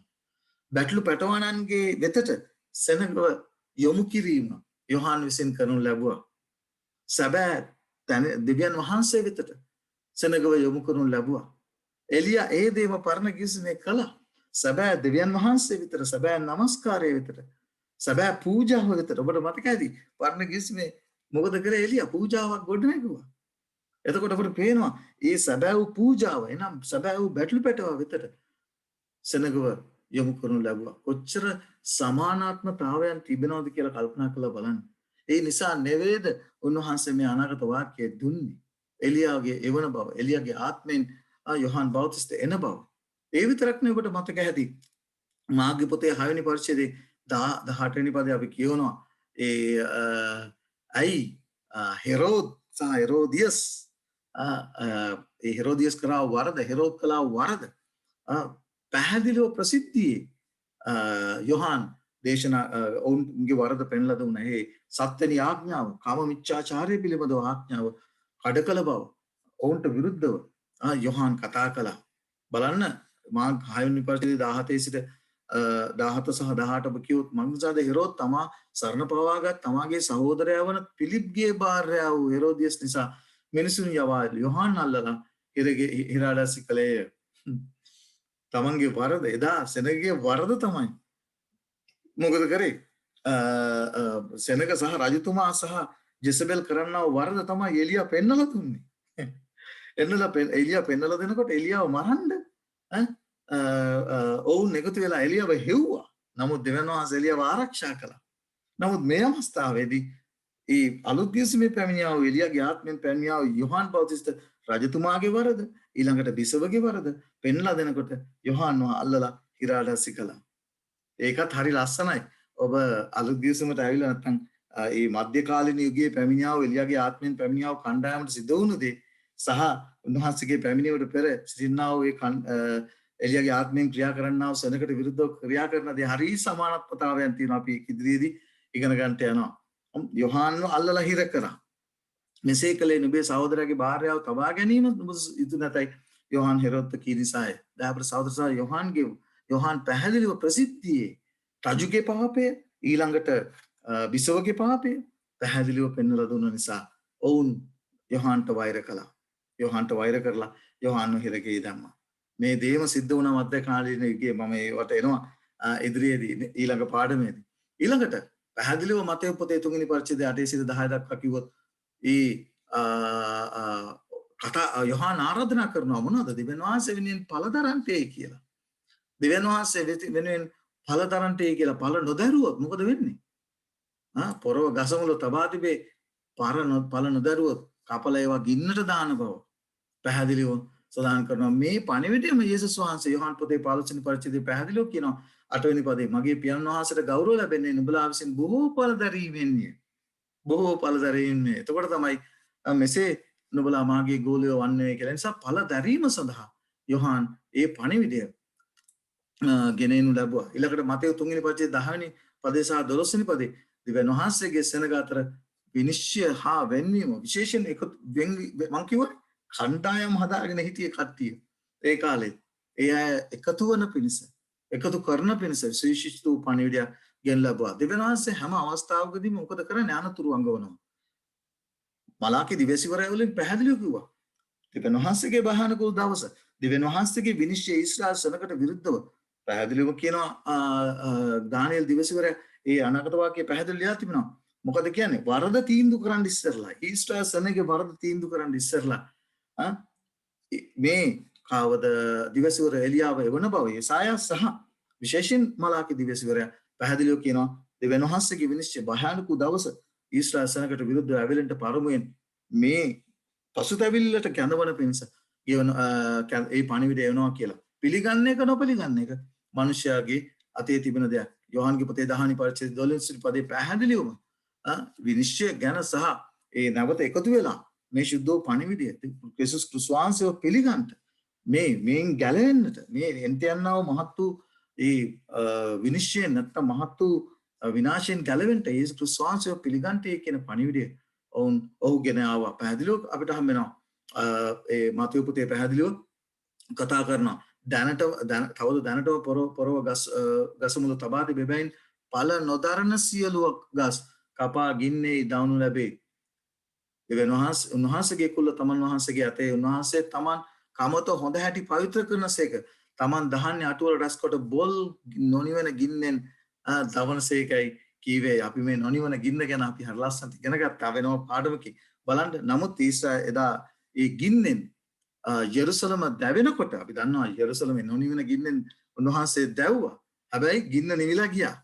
බැටළු පැටවානන්ගේ වෙතට සෙනගව යොමු කිරීම යොහන් විසින් කරනු ලැබුවා. සැබෑ දෙවියන් වහන්සේ වෙතට සෙනගව යොමු කරනු ලැබුවා. එලියා ඒ දේම පරණ කිසිමේ කළා. සැබෑ දෙවියන් වහන්සේ විතර සැබෑ නමස්කාරය විතර සැබෑ පූජාව විතර ඔබට මතකයිද පරණ කිසිමේ මොකද කරේ එලියා පූජාවක් ගොඩනැගුවා. එතකොට අපට පේනවා ඒ සැබෑ වූ පූජාව එනම් සැබෑ වූ බැටළු පැටවා වෙතට සෙනගව යොමු කරනු ලැබුවා. කොච්චර සමානාත්මතාවයන් තිබෙනවද කියලා කල්පනා කරලා බලන්න. ඒ නිසා නෙවෙයිද උන්වහන්සේ මේ අනාගත වාක්‍යය දුන්නේ. එලියාගේ එවන බව, එලියාගේ ආත්මෙන් යොහන් බෞතිස්ත එන බව. ඒ විතරක් නෙවෙයි ඔබට මතක ඇති. මාර්ග පොතේ 6 වෙනි පරිච්ඡේදයේ 18 වෙනි පදේ අපි කියවනවා ඇයි හෙරෝද් සහ හෙරෝදියස් හෙරෝදියස් කරා වරද හෙරෝද් කළා වරද පැහැදිලිව ප්‍රසිද්ධියේ යොහන් දේශනා ඔවුන්ගේ වරද පෙන්ලා දුන්නා. ඒ සත්වෙනි ආඥාව කාම මිච්ඡාචාරය පිළිබඳව ආඥාව කඩ කළ බව ඔවුන්ට විරුද්ධව යොහන් කතා කළා. බලන්න මාර්ග 6 වෙනි පරිච්ඡේදයේ 17 සිට 17 සහ 18 ඔබ කියොත් මංගසාද හෙරෝද් තමා සරණ පවාගත් තමාගේ සහෝදරයා වන පිලිප්ගේ භාර්යාව වූ හෙරෝදියස් නිසා මිනිසුන් යවා යොහන් අල්ලලා හිරාඩාසි කළේය. තමන්ගේ වරද එදා සෙනගගේ වරද තමයි මොකද කරේ සෙනග සහ රජතුමා සහ ජෙසබෙල් කරන්නව වරද තමයි එලියා පෙන්නලා දුන්නේ. එලියා පෙන්නලා දෙනකොට එලියාව මරන්න ඔවුන් එකතු වෙලා එලියාව හෙව්වා. නමුත් දෙවියන් වහන්සේ එලියාව ආරක්ෂා කළා. නමුත් මේ අවස්ථාවේදී ඒ අලුත් ගිවිසුමේ පැමිණියා වූ එලියාගේ ආත්මෙන් පැමිණියා වූ යොහන් බෞතිස්ත රජතුමාගේ වරද ඊළඟට බිසවගේ වරද පෙන්ලා දෙනකොට යොහන්ව අල්ලලා හිරාඩාසි කළා. ඒකත් හරි ලස්සනයි. ඔබ අලුත් ගිවිසුමට ඇවිල්ලා නැත්නම් මේ මධ්‍යකාලීන යුගයේ පැමිණියා වූ එලියාගේ ආත්මෙන් පැමිණියා වූ කණ්ඩායමට සිදු වුණු දේ සහ උන්වහන්සේගේ පැමිණීමට පෙර සිටිනා වූ එලියාගේ ආත්මයෙන් ක්‍රියා කරන්නා වූ සෙනගට විරුද්ධව ක්‍රියා කරන දේ හරි සමානත්වතාවයන් තියෙනවා. අපි ඉදිරියේදී ඉගෙන ගන්නට යනවා. යොහන්ව අල්ලලා හිර කරා. මෙසේ කලේ නුඹේ සහෝදරයාගේ භාර්යාව තබා ගැනීම නුඹ යුතු නැතයි යොහන් හෙරොද්ද කී නිසාය. දාපර සහෝදරයා යොහන් පැහැදිලිව ප්‍රසිද්ධියේ රජුගේ පාපය ඊළඟට බිසවගේ පාපය පැහැදිලිව පෙන්වලා දුන්න නිසා ඔවුන් යොහන්ට වෛර කළා. යොහන්ට වෛර කරලා යොහන්ව හිරගේ දැම්මා. මේ දේම සිද්ධ වුණා මධ්‍යකාලීන යුගයේ. මම ඒවට එනවා ඉදිරියේදී ඊළඟ පාඩමේදී. ඊළඟට පැහැදිලිව මතේ පොතේ 3 වෙනි පරිච්ඡේදය 8 සිට 10 දක්වා කිව්වොත් කතා යොහන් ආරාධනා කරනවා මොනවද? දෙවියන් වහන්සේ වෙනුවෙන් පළදරන්ටේ කියලා. දෙවියන් වහන්සේ වෙනුවෙන් පළදරන්ටේ කියලා පළ නොදරුවොත් මොකද වෙන්නේ? පොරව ගසමුල තබා තිබේ පළ නොදරුවොත් කපල ඒවා ගින්නට දාන බව පැහැදිලිව සඳහන් කරනවා මේ පණිවිඩයම යේසුස් වහන්සේ යෝහන් පොතේ 15 වෙනි පරිච්ඡේදයේ පැහැදිලිව කියනවා 8 වෙනි පදේ මගේ පියාණන් වහන්සේට ගෞරව ලැබෙන්නේ නුඹලා විසින් බොහෝ ඵල දැරීමෙන්ය. බොහෝ ඵල දැරීමෙන්. එතකොට තමයි මෙසේ නුඹලා මාගේ ගෝලියෝ වන්නේ කියලා. නිසා ඵල දැරීම සඳහා යෝහන් ඒ පණිවිඩය ගෙනෙනු ලැබුවා. ඊළඟට මතෙව් 3 වෙනි පරිච්ඡේදයේ 10 වෙනි පදේ සහ 12 වෙනි පදේ දිව්‍යන් වහන්සේගේ සෙනග අතර විනිශ්චය හා වෙන්වීම විශේෂයෙන් එක මං කිව්වා කණ්ඩායම් හදාගෙන හිටියේ කට්ටිය ඒ කාලේ ඒ අය එකතු වන පිණිස එකතු කරන පිණිස විශේෂිත පණිවිඩය ගෙන ලැබුවා. දිව්‍යන් වහන්සේ හැම අවස්ථාවකදීම මොකද කරන්නේ? අනතුරු අඟවනවා. මලාකී දිව්‍යසිවරය වලින් පැහැදිලිව කිව්වා. දිව්‍යන් වහන්සේගේ භයානක දවස දිව්‍යන් වහන්සේගේ විනිශ්චය ඊශ්‍රායල් සෙනගට විරුද්ධව පැහැදිලිව කියනවා දානියෙල් දිවසිවරය ඒ අනාගත වාක්‍යය පැහැදිලිව ලියා තිබෙනවා. මොකද කියන්නේ? වරද තීන්දුව කරන්න ඉස්සරලා ඊශ්‍රායල් සෙනගේ වරද තීන්දුව කරන්න ඉස්සරලා මේ කවද දිවසිවර එලියාව එවන බව යෙසායා සහ විශේෂයෙන් මලාකී දිවසිවරය පැහැදිලිව කියනවා දෙවියන් වහන්සේගේ විනිශ්චය භයානක දවස ඊශ්‍රායල් සෙනගට විරුද්ධව ඇවිලෙන්ට පරමුවෙන් මේ පසුතැවිල්ලට කැඳවන පිණිස ඒ පණිවිඩය එවනවා කියලා. පිළිගන්නේ එක නොපිළිගන්නේ එක මිනිස්යාගේ අතේ තිබෙන දෙයක්. යෝහන්ගේ පොතේ 10 වෙනි පරිච්ඡේදයේ 12 වෙනි පදේ පැහැදිලිවම විනිශ්චය ගැන සහ ඒ නැවත එකතු වෙලා මේ සුද්ධ පණිවිඩය ක්‍රිස්තුස් ක්‍රිස්තුස්වාංශය පිළිගන්නට මේන් ගැලවෙන්නට මේ එන්ට යනව මහත් වූ ඒ විනිශ්චය නැත්නම් මහත් වූ විනාශයෙන් ගැලවෙන්නට යේසුස් ක්‍රිස්තුස්වාංශය පිළිගන්නට කියන පණිවිඩය ඔහුගෙන ආවා. පැහැදිලිව අපිට හම් වෙනවා ඒ මතෙව් පොතේ පැහැදිලිව කතා කරනවා කවුද දැනටම පොරව ගස මුල තබා තිබෙබැයින් ඵල නොදරන සියලු ගස් කපා ගින්නේ දවනු ලැබේ. දෙවියන් වහන්සේ උන්වහන්සේගේ කුල තමන් වහන්සේගේ අතේ උන්වහන්සේ තමන් කමත හොඳ හැටි පවිත්‍ර කරනසේක තමන් දහන්නේ අටුවල රැස්කොට බොල් නොනිවන ගින්නෙන් දවනසේකයි කීවේ. අපි මේ නොනිවන ගින්න ගැන අපි හරි ලස්සනට ඉගෙන ගත්තා වෙනම පාඩමකින් බලන්න. නමුත් ඊශ්‍රායල් එදා ඒ ගින්නෙන් යෙරුසලම දැවෙනකොට අපි දන්නවා යෙරුසලමේ නොනිවන ගින්නෙන් උන්වහන්සේ දැව්වා. හැබැයි ගින්න නිවිලා ගියා.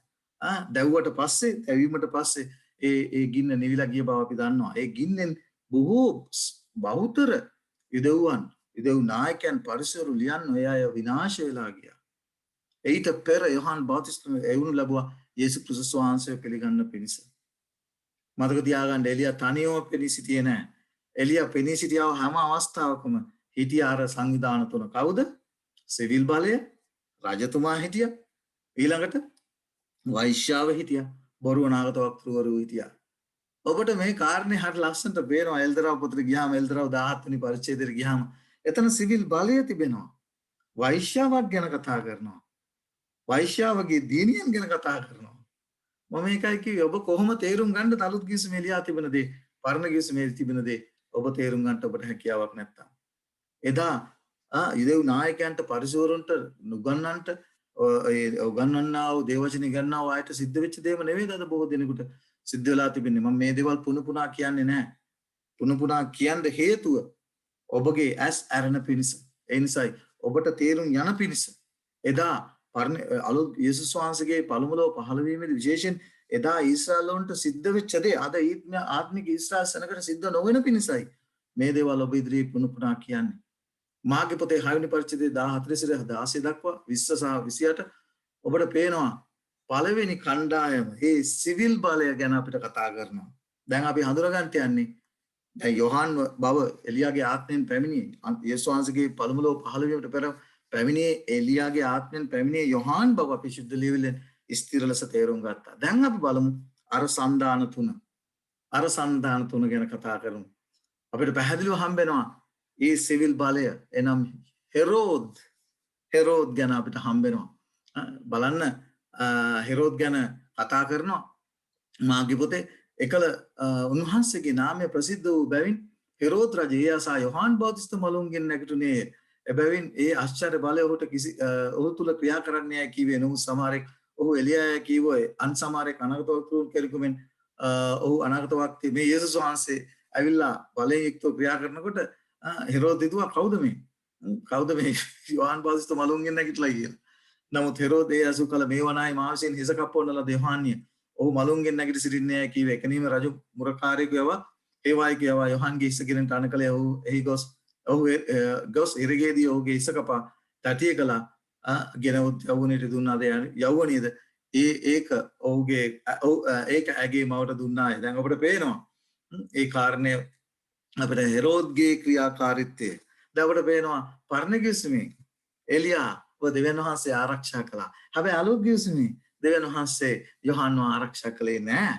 දැව්වට පස්සේ දැවීමට පස්සේ ඒ ගින්න නිවිලා ගිය බව අපි දන්නවා. ඒ ගින්නෙන් බොහෝ බහුතර යුදෙව් නායකයන් පරිසරු ලියන්න ඔය අය විනාශ වෙලා ගියා. ඊට පෙර යෝහන් බාප්තිස්ම එවුණු ලැබුවා යේසුස් ක්‍රිස්තුස් වහන්සේ පිළිගන්න පිණිස. මතක තියාගන්න එලියා තනියම පෙනී සිටියේ නැහැ. එලියා පෙනී සිටියව හැම අවස්ථාවකම හිටිය අර සංවිධාන තුන කවුද? සිවිල් බලය, රජතුමා හිටියා. ඊළඟට වෛශ්‍යාව හිටියා. බොරුව නාගත වක්තෘවරු හිටියා. ඔබට මේ කාරණේ හරිය ලස්සනට පේනවා. එල්දරව් පොතට ගියාම එල්දරව් 17 වෙනි පරිච්ඡේදයට ගියාම එතන සිවිල් බලය තිබෙනවා. වෛශ්‍යාවක් ගැන කතා කරනවා. වෛශ්‍යාවගේ දිනියන් ගැන කතා කරනවා. මම මේකයි කිව්වේ ඔබ කොහොම තේරුම් ගන්නද අලුත් කිවිසුමේ ලියා තිබෙන දේ, පරණ කිවිසුමේ තිබෙන දේ ඔබ තේරුම් ගන්නට ඔබට හැකියාවක් නැත්තම්. එදා යුදෙව් නායකයන්ට පරිසවරුන්ට නුගන්නන්ට උගන්වන්නා වූ දේවචන ගන්නා වූ අයට සිද්ධ වෙච්ච දේම නෙවෙයිද අද බොහෝ දෙනෙකුට සිද්ධ වෙලා තිබෙන්නේ. මම මේ දේවල් පුනුපුනා කියන්නේ නැහැ. පුනුපුනා කියන්න හේතුව ඔබගේ ඇස් ඇරෙන පිණිස. ඒ නිසායි ඔබට තේරුම් යන පිණිස. එදා අලුත් යේසුස් වහන්සේගේ පළමු ලෝ පහළ වීමේදී විශේෂයෙන් එදා ඊශ්‍රායලෝන්ට සිද්ධ වෙච්ච දේ අද ආත්මික ඊශ්‍රායල් සෙනගට සිද්ධ නොවන පිණිසයි මේ දේවල් ඔබ ඉදිරියේ පුනුපුනා කියන්නේ. මාගේ පොතේ 6 වෙනි පරිච්ඡේදයේ 14 සිට 16 දක්වා 20 සහ 28 ඔබට පේනවා පළවෙනි කණ්ඩායම මේ සිවිල් බලය ගැන අපිට කතා කරනවා. දැන් අපි හඳුනගන්න යන්නේ දැන් යෝහන් බව එලියාගේ ආත්මයෙන් පැමිණියේ යේසුස් වහන්සේගේ පළමු ලෝ පහළ වීමට පෙර පැමිණියේ එලියාගේ ආත්මයෙන් පැමිණියේ යෝහන් බව අපි ශුද්ධ ලියවිල්ලෙන් ස්ථිර ලෙස තේරුම් ගත්තා. දැන් අපි බලමු අර සන්දාන තුන ගැන කතා කරමු. අපිට පැහැදිලිව හම්බ වෙනවා ඒ සිවිල් බලය එනම් හෙරෝද් ගැන අපිට හම්බ වෙනවා. බලන්න හෙරෝද් ගැන කතා කරනවා මාගේ පොතේ එකල උන්වහන්සේගේ නාමය ප්‍රසිද්ධ වූ බැවින් හෙරෝද් රජ ඒසා යෝහන් බෞතිස්ත මලුන්ගෙන් නැගිටුනේ. එබැවින් ඒ ආශ්චර්ය බලය ඔහු තුල ක්‍රියා කරන්නේ නැහැ කීවේ නමුත් සමහරෙක් ඔහු එලියා කිව්වේ අන් සමහරෙක් අනාගත වක්තෘන් කෙරෙකුමෙන් ඔහු අනාගත වක්තී මේ යේසුස් වහන්සේ ඇවිල්ලා බලයෙන් යුක්තව ක්‍රියා කරනකොට හෙරෝද් හිතුවා කවුද මේ යෝහන් බෞතිස්ත මලුන්ගෙන් නැගිටලා කියලා. නමුත් හෙරෝද් ඒ අසු කල මේ වනායි මාවසෙන් හිස කපවන්නලා දෙවහාන්නිය ඔහු මලුන්ගෙන් නැගිට සිටින්නේ නැහැ කීවේ. එකනීම රජු මුරකාරයෙකු යවා ඒවායි කියවා යෝහන්ගේ හිස ගෙනට අනකලේ ඔහු එහි ගොස් ඔහු ගොස් ඉරගේදී ඔහුගේ ඉස කපා තටිය කළා ගෙනවොත් යවුණට දුන්නාද යවුවනේද ඒක ඔහුගේ ඒක ඇගේ මවට දුන්නාය දැන් ඔබට පේනවා ඒ කාරණය අපිට හෙරෝද්ගේ ක්‍රියාකාරීත්වය දැන් අපිට පේනවා පරණ කිස්මේ එලියා දෙවියන් වහන්සේ ආරක්ෂා කළා හැබැයි අලුත් කිස්මේ දෙවියන් වහන්සේ යොහන්ව ආරක්ෂා කළේ නෑ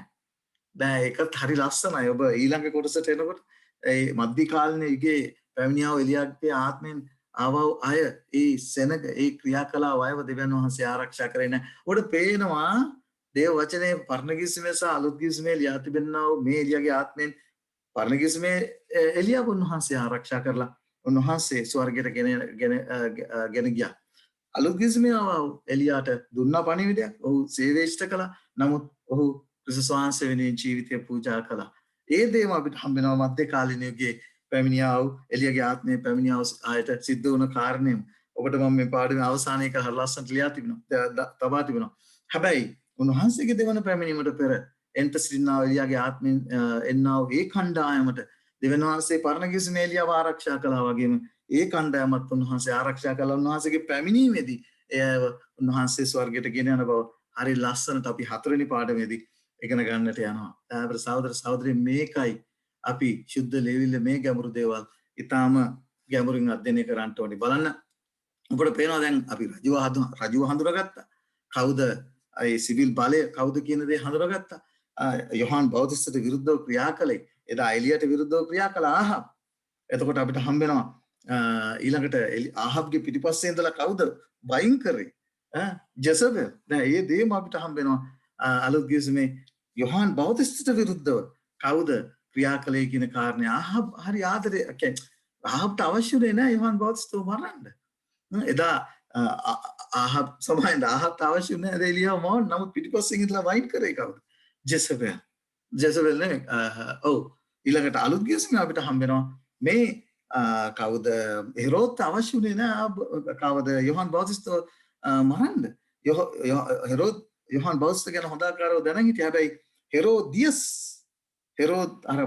දැන් ඒකත් හරි ලස්සනයි ඔබ ඊළඟ කොටසට එනකොට ඒ මධ්‍ය කාලීන යුගයේ පැමිණියාව එලියාගේ ආත්මෙන් ආවව අය ඒ සෙනග ඒ ක්‍රියාකලාව අයව දෙවියන් වහන්සේ ආරක්ෂා කරේ නැහැ. උඩ පේනවා දේව වචනේ පරණ කිස්මේ සහ අලුත් කිස්මේ ලියා තිබෙනා වූ මේ එලියාගේ ආත්මෙන් පරණ කිස්මේ එලියාව උන්වහන්සේ ආරක්ෂා කරලා උන්වහන්සේ ස්වර්ගයට ගෙන ගියා. අලුත් කිස්මේ ආවව එලියාට දුන්නා පණිවිඩයක්. ඔහු සේවේෂ්ඨ කළා. නමුත් ඔහු ක්‍රිස්තුස් වහන්සේ වෙනුවෙන් ජීවිතය පූජා කළා. ඒ දේම අපිට හම්බෙනවා මධ්‍ය කාලීන යුගයේ පැමිණියාව එලියාගේ ආත්මයේ පැමිණියාව ආයත සිද්ධ වුණ කාරණේම ඔබට මම මේ පාඩමේ අවසානයේ කර ලස්සනට ලියා තිබෙනවා තබා තිබෙනවා හැබැයි උන්වහන්සේගේ දෙවන පැමිණීමට පෙර එන්ට සිටිනා එලියාගේ ආත්මෙන් එන්නා වූ ඒ කණ්ඩායමට දෙවියන් වහන්සේ පරණ කිස්මේ එලියාව ආරක්ෂා කළා වගේම ඒ කණ්ඩායමත් උන්වහන්සේ ආරක්ෂා කළා උන්වහන්සේගේ පැමිණීමේදී එයව උන්වහන්සේ ස්වර්ගයට ගෙන යන බව හරි ලස්සනට අපි හතරවෙනි පාඩමේදී ඉගෙන ගන්නට යනවා. අපේ සහෝදර සහෝදරි මේකයි අපි ශුද්ධ ලේවිල්ල මේ ගැඹුරු දේවල් ඊටාම ගැඹුරින් අධ්‍යයනය කරන්න ඕනේ. බලන්න ඔබට පේනවා දැන් අපි රජුව හඳුනාගත්තා. කවුද ඒ සිවිල් බලය කවුද කියන දේ හඳුනාගත්තා. යොහාන් බෞතිස්තට විරුද්ධව ක්‍රියා කළේ. එදා එලියට විරුද්ධව ක්‍රියා කළ ආහබ්. එතකොට අපිට හම්බෙනවා ඊළඟට ආහබ්ගේ පිටිපස්සේ ඉඳලා කවුද වයින් කරේ? ජෙසබෙල්. දැන් මේ දේම අපිට හම්බෙනවා අලුත් කිස්මේ යොහාන් බෞතිස්තට විරුද්ධව කවුද ක්‍රියා කළේ කියන කාරණේ ආහබ් හරි ආදරේ කියන්නේ ආහබ්ට අවශ්‍යුනේ නෑ යොහාන් බෞතිස්තව මරන්න. එදා ආහබ් සමහරවිට ආහබ්ට අවශ්‍ය නෑ එලියාව මවන්න. නමුත් පිටිපස්සෙන් ඉඳලා වයින් කරේ කවුද? ජෙසබෙල්. ජෙසබෙල් නේ ඔව් ඊළඟට අලුත් කිස්මේ අපිට හම්බෙනවා මේ කවුද හෙරෝද් අවශ්‍යුනේ නෑ කවුද යොහාන් බෞතිස්තව මරන්න. හෙරෝද් යොහාන් බෞතිස්ත ගැන හොඳ ආකාරව දැනන් හිටියා. හැබැයි හෙරෝදියස් හෙරෝද් අර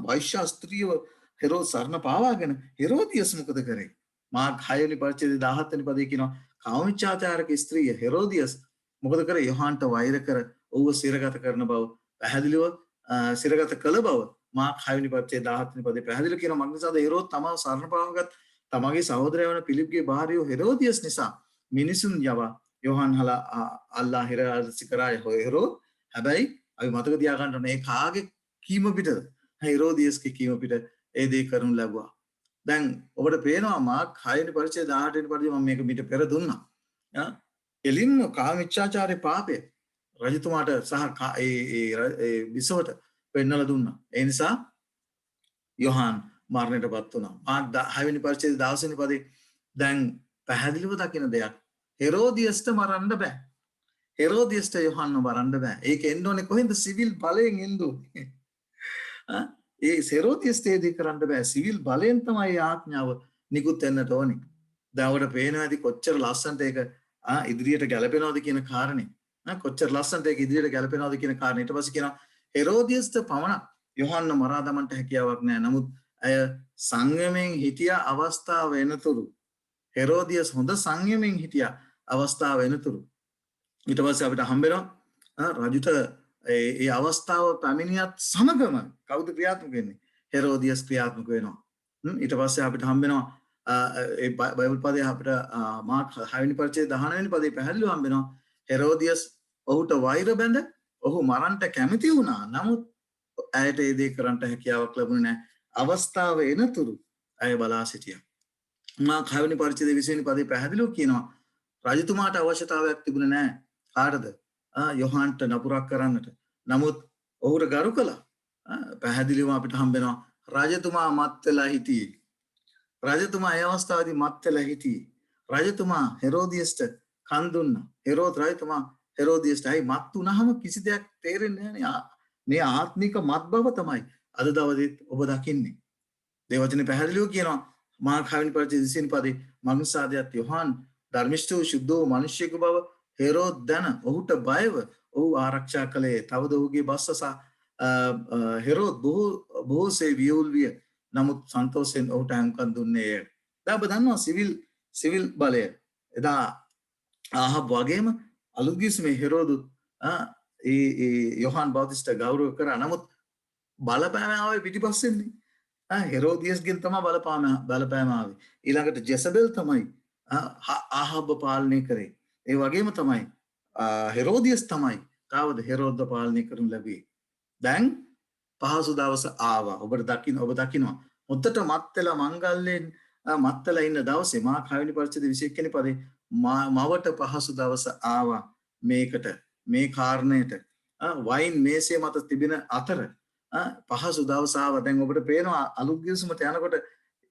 වෛශ්‍ය ස්ත්‍රියව හෙරෝද් සරණ පාවාගෙන හෙරෝදියස් මොකද කරේ? මාර්ක් 6 වෙනි පරිච්ඡේදයේ 17 වෙනි පදයේ කියනවා කාමීච්ඡාචාරක ස්ත්‍රිය හෙරෝදියස් මොකද කරේ? යොහාන්ට වෛර කර ඔහුව සිරගත කරන බව පැහැදිලිව සිරගත කළ බව මාර්ක් 6 වෙනි පරිච්ඡේදයේ 17 වෙනි පදයේ පැහැදිලි කරනවා. මග්නිසාද හෙරෝද් තමව සරණ පාවාගත් තමගේ සහෝදරයා වන පිලිප්ගේ භාර්යව හෙරෝදියස් නිසා මිනිසුන් යවා යොහාන් අල්ලා හිරාසි කරා හෙරෝද්. හැබැයි අපි මතක තියාගන්න ඕනේ කාගේ කීම පිටද? හෙරෝදියස්ගේ කීම පිට ඒ දේ කරනු ලැබුවා. දැන් ඔබට පේනවා මාර්ක් 6 වෙනි පරිච්ඡේදය 18 වෙනි පරිච්ඡේදය මම මේක මිට පෙර දුන්නා. එලින්ම කාමීච්ඡාචාරයේ පාපය රජතුමාට සහ ඒ විසවට පෙන්නලා දුන්නා. ඒ නිසා යොහාන් මරණයටපත් වුණා. මාර්ක් 6 වෙනි පරිච්ඡේදය 16 වෙනි පදේ දැන් පැහැදිලිව දකින දෙයක් හෙරෝදියස්ට මරන්න බෑ. හෙරෝදියස්ට යොහාන්ව මරන්න බෑ. ඒක එන්න ඕනේ කොහෙන්ද? සිවිල් බලයෙන් එන්න ඕනේ. ඒ හෙරෝදියස්ට ඒ දේ කරන්න බෑ. සිවිල් බලයෙන් තමයි ආඥාව නිකුත් වෙන්නට ඕනේ. දැන් ඔබට පේනවා ඇති කොච්චර ලස්සනට ඒක ඉදිරියට ගැලපෙනවද කියන කාරණේ. කොච්චර ලස්සනට ඒක ඉදිරියට ගැලපෙනවද කියන කාරණේ. ඊට පස්සේ කියනවා හෙරෝදියස්ට පමණක් යොහාන්ව මරා දමන්නට හැකියාවක් නෑ. නමුත් අය සංයමයෙන් හිටියා අවස්ථාව වෙනතුරු හෙරෝදියස් හොඳ සංයමයෙන් හිටියා අවස්ථාව වෙනතුරු ඊට පස්සේ අපිට හම්බෙනවා රජුට ඒ අවස්ථාව පැමිණියත් සමගම කවුද ක්‍රියාත්මක වෙන්නේ? හෙරෝදියස් ක්‍රියාත්මක වෙනවා. ඊට පස්සේ අපිට හම්බෙනවා ඒ බයිබල් පදයේ අපිට මාර්ක් 6 වෙනි පරිච්ඡේදය 19 වෙනි පදයේ පැහැදිලිව හම්බෙනවා හෙරෝදියස් ඔහුට වෛර බැඳ ඔහු මරන්නට කැමති වුණා. නමුත් ඇයට ඒ දේ කරන්නට හැකියාවක් ලැබුණේ නැහැ. අවස්ථාව එනතුරු ඇය බලා සිටියා. මාර්ක් 6 වෙනි පරිච්ඡේදයේ 20 වෙනි පදයේ පැහැදිලිව කියනවා රජතුමාට අවශ්‍යතාවයක් තිබුණේ නැහැ. කාටද? යොහාන්ට නපුරක් කරන්නට. නමුත් ඔහුට ගරු කළා. පැහැදිලිව අපිට හම්බෙනවා රජතුමා මත් වෙලා හිටියේ. රජතුමා ඒ අවස්ථාවේදී මත් වෙලා හිටියේ. රජතුමා හෙරෝදියස්ට කන් දුන්නා. රජතුමා හෙරෝදියස්ට අයි මත් වුණාම කිසි දෙයක් තේරෙන්නේ නැහැ. මේ ආත්මික මත් බව තමයි අද දවසේත් ඔබ දකින්නේ. දේවචනේ පැහැදිලිව කියනවා මාර්ක් 6 වෙනි පරිච්ඡේදයේ 20 වෙනි පදේ මග්නිසාදයත් යොහාන් ධර්මිෂ්ඨ වූ ශුද්ධ වූ මිනිසෙකු බව හෙරෝද් දන ඔහුට බයව ඔහු ආරක්ෂා කළේ. තවද ඔහුගේ බස්ස සහ හෙරෝද් බොහෝසේ වියවුල් විය. නමුත් සන්තෝෂයෙන් ඔහුට හැම්කම් දුන්නේ. දැන් ඔබ දන්නවා සිවිල් බලය එදා ආහබ් වගේම අලුත්ගිස්මේ හෙරෝදුත් යොහාන් බෞතිස්ට ගෞරව කරා. නමුත් බලපෑම ආවේ පිටිපස්සෙන්නේ. හෙරෝදියස්ගෙන් තමයි බලපෑම ආවේ. ඊළඟට ජෙසබෙල් තමයි ආහබ්ව පාලනය කරේ. ඒ වගේම තමයි හෙරෝදියස් තමයි කාවද හෙරෝද්ද පාලනය කරනු ලැබුවේ. දැන් පහසු දවස ආවා. ඔබ දකිනවා. මුත්තට මත්තලා මංගල්‍යයෙන් මත්තලා ඉන්න දවසේ මාර්ක් 6 වෙනි පරිච්ඡේද 21 වෙනි පදේ මවට පහසු දවස ආවා මේකට මේ කාරණයට වයින් මේසේ මත තිබෙන අතර පහසු දවස ආවා. දැන් ඔබට පේනවා අලුත් ගිවිසුමට යනකොට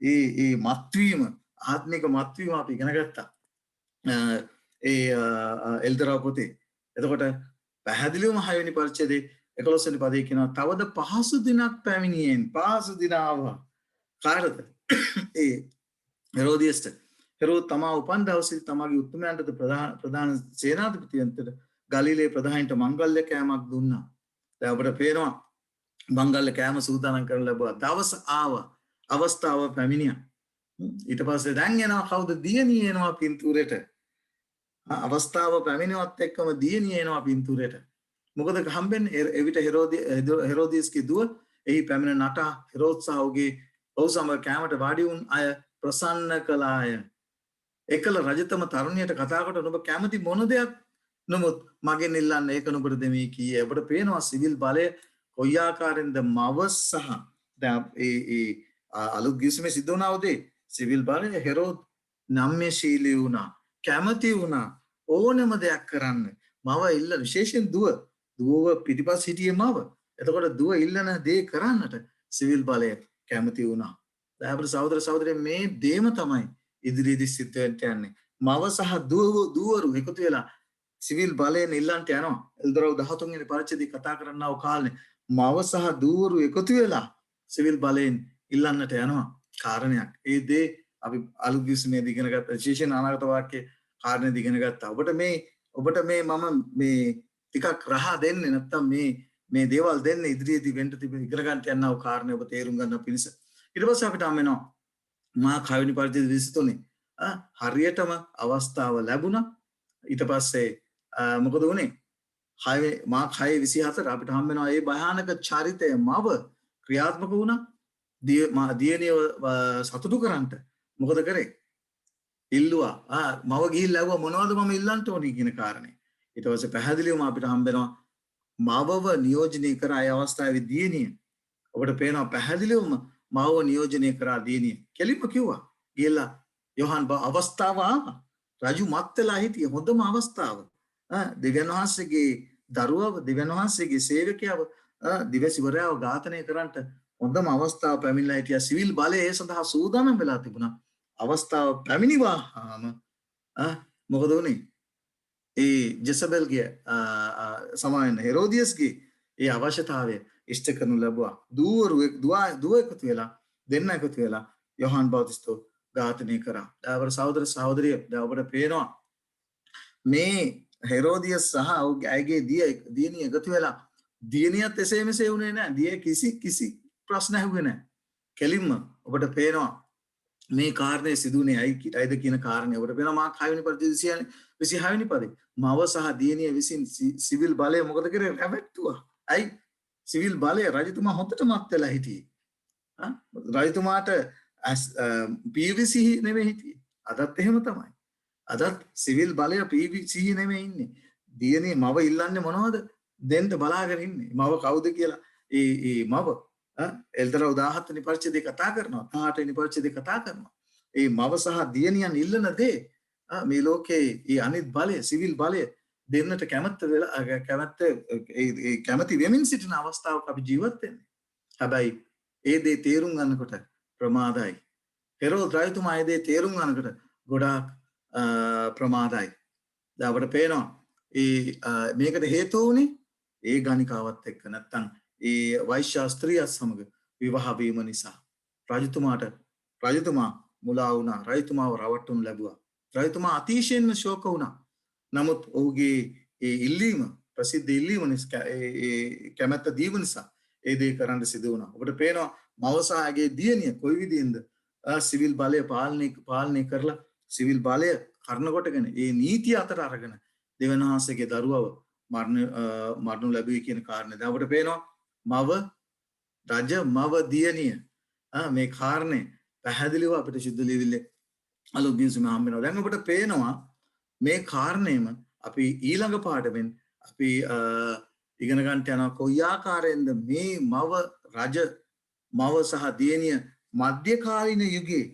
ඒ මත්වීම ආත්මික මත්වීම අපි ඉගෙන ගත්තා. එල්දරා පොතේ. එතකොට පැහැදිලිවම 6 වෙනි පරිච්ඡේදයේ 11 වෙනි පදේ කියනවා තවද පහසු දිනක් පැමිණියෙන් පහසු දින ආවා. කාටද? ඒ හෙරෝදියස්ට. හෙරෝද තමා උපන් දවසේ තමාගේ උත්තමයන්ටද ප්‍රධාන සේනාධිපතියන්ට ගලිලේ ප්‍රධානීන්ට මංගල්‍ය කෑමක් දුන්නා. දැන් අපිට පේනවා මංගල්‍ය කෑම සූදානම් කරලා ලැබුවා. දවස ආවා. අවස්ථාව පැමිණියා. ඊට පස්සේ දැන් එනවා කවුද? දියණිය එනවා පින්තූරෙට. අවස්ථාව පැමිණෙවත් එක්කම දියණිය එනවා පින්තූරෙට. මොකද හම්බෙන්නේ එවිට හෙරෝදියස්ගේ දුව එහි පැමිණ නටා හෙරෝද් සහ ඔහු සමග කෑමට වාඩි වුන් අය ප්‍රසන්න කළාය. එකල රජතම තරුණියට කතා කොට ඔබ කැමති මොන දෙයක් නමුත් මගෙන් ඉල්ලන්න ඒක නුඹට දෙමි කීයේ. ඔබට පේනවා සිවිල් බලය කොයි ආකාරයෙන්ද මව සහ දැන් ඒ අලුත් ගිවිසුමේ සිද්ධ වුණා උදේ සිවිල් බලය හෙරෝද් නම්‍යශීලී වුණා. කැමති වුණා ඕනම දෙයක් කරන්න. මව ඉල්ල විශේෂයෙන් දුවව පිටිපස් හිටියේ මව. එතකොට දුව ඉල්ලන දේ කරන්නට සිවිල් බලය කැමති වුණා. දැන් සහෝදර සහෝදරයන් මේ දේම තමයි ඉදිරියේදී සිද්ධ වෙන්න යන්නේ. මව සහ දුවරු එකතු වෙලා සිවිල් බලයෙන් ඉල්ලන්ට යනවා. එල්දරව් 13 වෙනි පරිච්ඡේදයේ කතා කරන්නව කාලේ මව සහ දුවරු එකතු වෙලා සිවිල් බලයෙන් ඉල්ලන්නට යනවා. කාරණයක්. ඒ දේ අපි අලුත් ගිවිසුමේදී ඉගෙන ගත්ත විශේෂයෙන් අනාගත වාක්‍යයේ කාරණේ ඉගෙන ගත්තා. ඔබට මම මේ ටිකක් රහ දෙන්නේ නැත්තම් මේ දේවල් දෙන්නේ ඉදිරියේදී වෙන්න තිබෙන ඉගෙන ගන්න යනව කාරණේ ඔබ තේරුම් ගන්න පිණිස. ඊට පස්සේ අපිට හම් වෙනවා මාර්ක් 6 වෙනි පරිච්ඡේද 23 හරියටම අවස්ථාව ලැබුණා. ඊට පස්සේ මොකද වුනේ? මාර්ක් 6:24 අපිට හම් වෙනවා මේ භයානක චරිතය මව ක්‍රියාත්මක වුණා. දියණියව සතුටු කරන්නට මොකද කරේ? ඉල්ලුවා. මව ගිහිල්ලා ඇහුවා මොනවද මම ඉල්ලන්න ඕනේ කියන කාරණේ. ඊට පස්සේ පැහැදිලිවම අපිට හම් වෙනවා මවව නියෝජනය කර අය අවස්ථාවේ දියණිය. ඔබට පේනවා පැහැදිලිවම මවව නියෝජනය කරා දියණිය. කෙලින්ම කිව්වා. ගිහලා යොහාන් අවස්ථාව ආවා. රජු මත් වෙලා හිටිය හොඳම අවස්ථාව. දෙවියන් වහන්සේගේ දරුවව දෙවියන් වහන්සේගේ සේවකයව දිවසිවරයව ඝාතනය කරන්නට හොඳම අවස්ථාව පැමිණලා හිටියා. සිවිල් බලය ඒ සඳහා සූදානම් වෙලා තිබුණා. අවස්ථාව පැමිණිවාම මොකද වුනේ? ඒ ජෙසබෙල්ගේ සමාන හෙරෝදියස්ගේ ඒ අවශ්‍යතාවය ඉෂ්ට කරනු ලැබුවා. දුව එකතු වෙලා දෙන්න එකතු වෙලා යොහාන් බෞතිස්තෝ ඝාතනය කරා. දැන් සහෝදර සහෝදරිය දැන් ඔබට පේනවා මේ හෙරෝදියස් සහ ඔහුගේ අයගේ දියණිය එකතු වෙලා දියණියත් එසේ මෙසේ වුණේ නැහැ. දිය කිසි ප්‍රශ්න ඇහුවේ නැහැ. කෙලින්ම ඔබට පේනවා මේ කාරණේ සිදුුනේ ඇයිද කියන කාරණේ ඔබට පේනවා මාර්ක් 6 වෙනි පරිච්ඡේදයේ 26 වෙනි පදේ මව සහ දියණිය විසින් සිවිල් බලය මොකද කරේ? රැවට්ටුවා. ඇයි? සිවිල් බලය රජතුමා හොඳට මත් වෙලා හිටියේ. රජතුමාට PVC නෙමෙයි හිටියේ. අදත් එහෙම තමයි. අදත් සිවිල් බලය PVC නෙමෙයි ඉන්නේ. දියණිය මව ඉල්ලන්නේ මොනවද? දෙන්න බලාගෙන ඉන්නේ. මව කවුද කියලා ඒ මව එල්දර 17 වෙනි පරිච්ඡේදයේ කතා කරනවා. 18 වෙනි පරිච්ඡේදයේ කතා කරනවා. ඒ මව සහ දියණියන් ඉල්ලන දේ මේ ලෝකේ ඒ අනිත් බලය සිවිල් බලය දෙන්නට කැමැති වෙමින් සිටින අවස්ථාවක අපි ජීවත් වෙන්නේ. හැබැයි ඒ දේ තේරුම් ගන්නකොට ප්‍රමාදයි. හෙරෝද් රජතුමා ඒ දේ තේරුම් ගන්නකොට ගොඩාක් ප්‍රමාදයි. දැන් අපිට පේනවා මේකට හේතුව උනේ ඒ ගණිකාවත් එක්ක නැත්තම් ඒ වෛශ්‍ය ස්ත්‍රියත් සමග විවාහ වීම නිසා රජතුමා මුලා වුණා. රජතුමාව රවට්ටුම් ලැබුවා. රජතුමා අතිශයින්ම ශෝක වුණා. නමුත් ඔහුගේ ඒ ඉල්ලීම ප්‍රසිද්ධ ඉල්ලීම නිසා කැමැත්ත දීම නිසා ඒ දේ කරන්න සිදු වුණා. ඔබට පේනවා මවසාගේ දියණිය කොයි විදිහින්ද සිවිල් බලය පාලනය කරලා සිවිල් බලය කරන කොටගෙන ඒ නීතිය අතර අරගෙන දෙවියන් වහන්සේගේ දරුවව මරණු ලැබුවේ කියන කාරණේ. දැන් අපට පේනවා මව රජ මව දියණිය මේ කාරණේ පැහැදිලිව අපිට සුද්ධ ලියවිල්ලේ අලුත් ගිවිසුම හම්බ වෙනවා. දැන් අපිට පේනවා මේ කාරණේම අපි ඊළඟ පාඩමෙන් අපි ඉගෙන ගන්න යනවා කොයි ආකාරයෙන්ද මේ මව රජ මව සහ දියණිය මධ්‍යකාලීන යුගයේ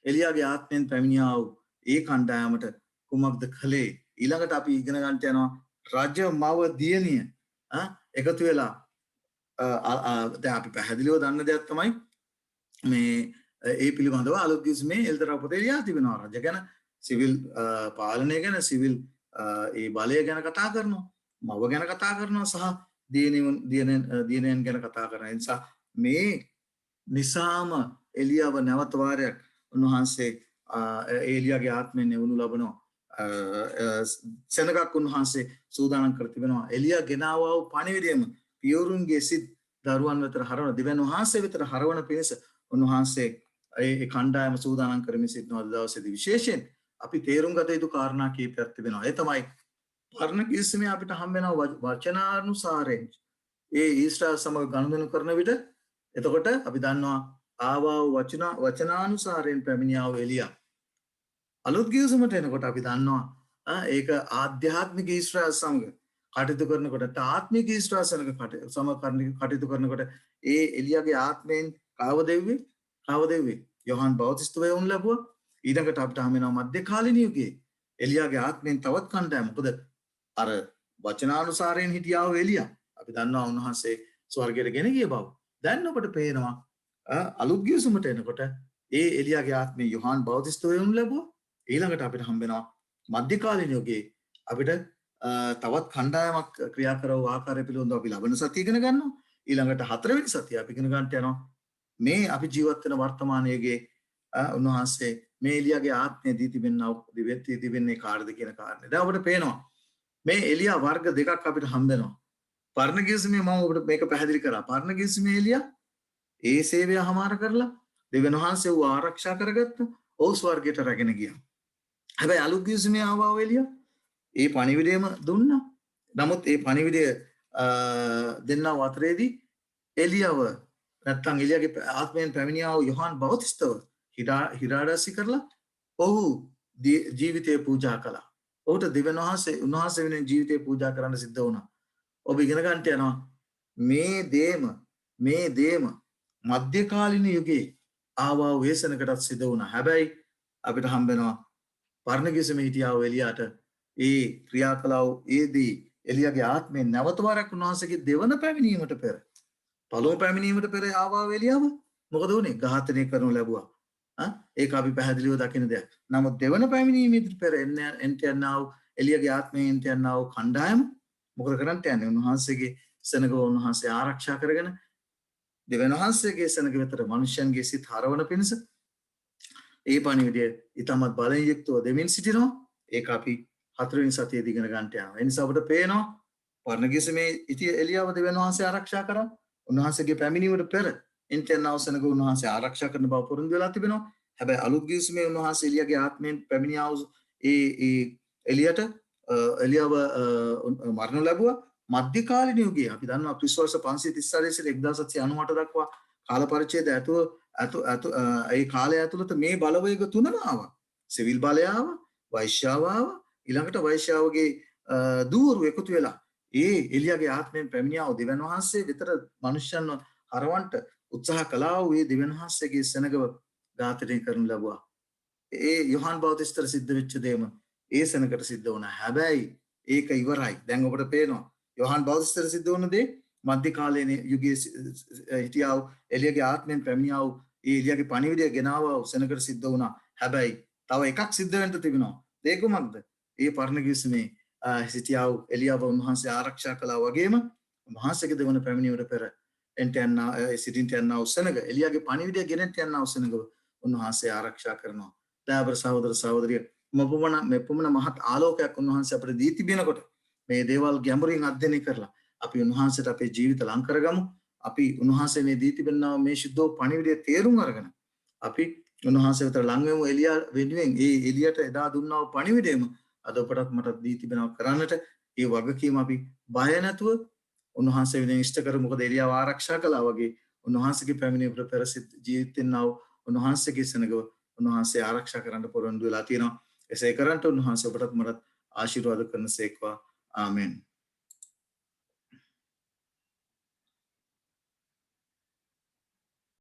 එලියාගේ ආත්මෙන් පැමිණියා වූ ඒ කණ්ඩායමට කුමක්ද කළේ? ඊළඟට අපි ඉගෙන ගන්න යනවා රජ මව දියණිය එකතු වෙලා දැන් අපි පැහැදිලිව දන්න දෙයක් තමයි මේ ඒ පිළිබඳව අලුත් ගිවිසුමේ එල්තර පොතේ ලියා තිබෙනවා. රජ ගැන සිවිල් පාලනය ගැන සිවිල් ඒ බලය ගැන කතා කරනවා. මව ගැන කතා කරනවා සහ දියණියන් ගැන කතා කරන නිසා මේ නිසාම එලියාව නැවත වාරයක් උන්වහන්සේ එලියාගේ ආත්මයෙන් නෙවුණු ලබනවා. සෙනගක් උන්වහන්සේ සූදානම් කර තිබෙනවා. එලියා ගෙනාවා වූ පණිවිඩයම පියවරුන්ගේ සිත් දරුවන් වෙතට හරවන දෙවියන් වහන්සේ වෙතට හරවන පිණිස උන්වහන්සේ ඒ කණ්ඩායම සූදානම් කරමින් සිටිනවා. දවසේදී විශේෂයෙන් අපි තේරුම් ගත යුතු කාරණා කීපයක් තිබෙනවා. ඒ තමයි පරණ ගිවිසුමේ අපිට හම්බ වෙන වචනානුසාරයෙන් ඒ ඊශ්‍රායල් සමග ගනුදෙනු කරන විට එතකොට අපි දන්නවා ආවා වචනානුසාරයෙන් පැමිණියා වූ එලියා. අලුත් ගිවිසුමට එනකොට අපි දන්නවා ඒක ආධ්‍යාත්මික ඊශ්‍රායල් සමග කටයුතු කරනකොට ආත්මික ඊශ්‍රායල් සමග කටයුතු කරනකොට ඒ එලියාගේ ආත්මයෙන් කාවදෙව්වේ යොහන් බෞතිස්තුවේ වුන් ලැබුවා. ඊළඟට අපිට හම් වෙනවා මධ්‍යකාලීන යුගයේ එලියාගේ ආත්මයෙන් තවත් කණ්ඩායම. මොකද අර වචනානුසාරයෙන් හිටියා වූ එලියා අපි දන්නවා උන්වහන්සේ ස්වර්ගයට ගෙන ගිය බව. දැන් ඔබට පේනවා අලුත් ගිවිසුමට එනකොට ඒ එලියාගේ ආත්මය යොහන් බෞතිස්තුවේ වුන් ලැබුවා. ඊළඟට අපිට හම් වෙනවා මධ්‍යකාලීන යුගයේ අපිට තවත් කණ්ඩායමක් ක්‍රියා කරව ආකාරය පිළිබඳව අපි ලබන සතිය ඉගෙන ගන්නවා. ඊළඟට 4 වෙනි සතිය අපි ඉගෙන ගන්නට යනවා මේ අපි ජීවත් වෙන වර්තමානයේගේ උන්වහන්සේ මේ එලියාගේ ආත්මය දී තිබෙන්නේ කාටද කියන කාරණේ. දැන් ඔබට පේනවා මේ එලියා වර්ග දෙකක් අපිට හම්බ වෙනවා. පරණ ගිවිසුමේ මම ඔබට මේක පැහැදිලි කරා. පරණ ගිවිසුමේ එලියා ඒ සේවය හමාර කරලා දෙවියන් වහන්සේ ඌ ආරක්ෂා කරගත්ත ඔහු ස්වර්ගයට රැගෙන ගියා. හැබැයි අලුත් ගිවිසුමේ ආවා එලියා ඒ පණිවිඩයම දුන්නා. නමුත් ඒ පණිවිඩය දෙන්නව අතරේදී එලියව නැත්තම් එලියාගේ ආත්මයෙන් පැමිණියා වූ යොහන් බෞතිස්තව හිරාඩාසි කරලා ඔහු ජීවිතය පූජා කළා. ඔහුට දෙවියන් වහන්සේ උන්වහන්සේ වෙනුවෙන් ජීවිතය පූජා කරන්න සිද්ධ වුණා. ඔබ ඉගෙන ගන්නට යනවා මේ දේම මධ්‍යකාලීන යුගයේ ආවා වූ වේසනකටත් සිද්ධ වුණා. හැබැයි අපිට හම්බ වෙනවා පරණ ගිවිසුමේ හිටියා වූ එලියාට ඒ ක්‍රියාකලාව ඒදී එලියාගේ ආත්මයෙන් නැවත වරක් උන්වහන්සේගේ දෙවන පැමිණීමට පෙර පළමු පැමිණීමට පෙර ආවා වූ එලියාව මොකද වුනේ? ඝාතනය කරනු ලැබුවා. ඒක අපි පැහැදිලිව දකින දෙයක්. නමුත් දෙවන පැමිණීමේදී පෙර එන්ට යනා වූ එලියාගේ ආත්මයෙන් එන්ට යනා වූ කණ්ඩායම මොකද කරන්නට යන්නේ? උන්වහන්සේගේ සෙනග උන්වහන්සේ ආරක්ෂා කරගෙන දෙවියන් වහන්සේගේ සෙනග වෙතට මනුෂ්‍යයන්ගේ සිත් හරවන පිණිස ඒ පණිවිඩය ඊටමත් බලයෙන් යුක්තව දෙමින් සිටිනවා. ඒක අපි 4 වෙනි සතියේදී ඉගෙන ගන්නට යනවා. ඒ නිසා අපිට පේනවා පරණ ගිවිසුමේ ඉතිය එලියාව දෙවියන් වහන්සේ ආරක්ෂා කරා. උන්වහන්සේගේ පැමිණීමට පෙර එන්ටෙන් අවසනක උන්වහන්සේ ආරක්ෂා කරන බව පොරොන්දු වෙලා තිබෙනවා. හැබැයි අලුත් ගිවිසුමේ උන්වහන්සේ එලියාගේ ආත්මයෙන් පැමිණියා වූ ඒ එලියාව මරණු ලැබුවා. මධ්‍යකාලීන යුගයේ අපි දන්නවා ක්‍රිස්තු වර්ෂ 534 සිට 1798 දක්වා කාල පරිච්ඡේද ඒ කාලය ඇතුළත මේ බලවේග තුනම ආවා. සිවිල් බලය ආවා, වෛශ්‍යාව ආවා, ඊළඟට වෛශ්‍යාවගේ දූවරු එකතු වෙලා ඒ එලියාගේ ආත්මයෙන් පැමිණියා වූ දෙවියන් වහන්සේ විතර මනුෂ්‍යයන්ව හරවන්ට උත්සාහ කළා වූ ඒ දෙවියන් වහන්සේගේ සෙනගව ඝාතනය කරනු ලැබුවා. ඒ යොහන් බෞතිස්තර සිද්ධ වෙච්ච දේම ඒ සෙනගට සිද්ධ වුණා. හැබැයි ඒක ඉවරයි. දැන් ඔබට පේනවා යොහන් බෞතිස්තර සිද්ධ වුණ දේ මධ්‍ය කාලයේ යුගයේ හිටියා වූ එලියාගේ ආත්මයෙන් පැමිණියා වූ ඒ එලියාගේ පණිවිඩය ගෙනාවා වූ සෙනගට සිද්ධ වුණා. හැබැයි තව එකක් සිද්ධ වෙන්න තිබෙනවා. ඒ කුමක්ද? ඒ පරණ ගිවිසුමේ සිටියා වූ එලියාව උන්වහන්සේ ආරක්ෂා කළා වගේම උන්වහන්සේගේ දෙවන පැමිණීමට පෙර සිටින්ට යනා වූ සෙනග එලියාගේ පණිවිඩය ගෙනත් යනා වූ සෙනග උන්වහන්සේ ආරක්ෂා කරනවා. දයාබර සහෝදර සහෝදරිය මෙපමණ මහත් ආලෝකයක් උන්වහන්සේ අපිට දී තිබෙනකොට මේ දේවල් ගැඹුරින් අධ්‍යයනය කරලා අපි උන්වහන්සේට අපේ ජීවිත ලං කරගමු. අපි උන්වහන්සේ මේ දී තිබෙනා මේ ශුද්ධ පණිවිඩය තේරුම් අරගෙන අපි උන්වහන්සේ වෙත ලං වෙමු එලියා වෙනුවෙන් ඒ එලියට එදා දුන්නා වූ පණිවිඩයම අද ඔබටත් මටත් දී තිබෙනවා කරන්නට ඒ වගකීම අපි බය නැතුව උන්වහන්සේ වෙනුවෙන් ඉෂ්ට කරමු. මොකද එලියාව ආරක්ෂා කළා වගේ උන්වහන්සේගේ පැමිණීමට පෙර ජීවිතෙන් ආව උන්වහන්සේගේ සෙනගව උන්වහන්සේ ආරක්ෂා කරන්න පොරොන්දු වෙලා තියෙනවා. එසේ කරන්ට උන්වහන්සේ ඔබටත් මටත් ආශිර්වාද කරනසේක්වා. ආමෙන්.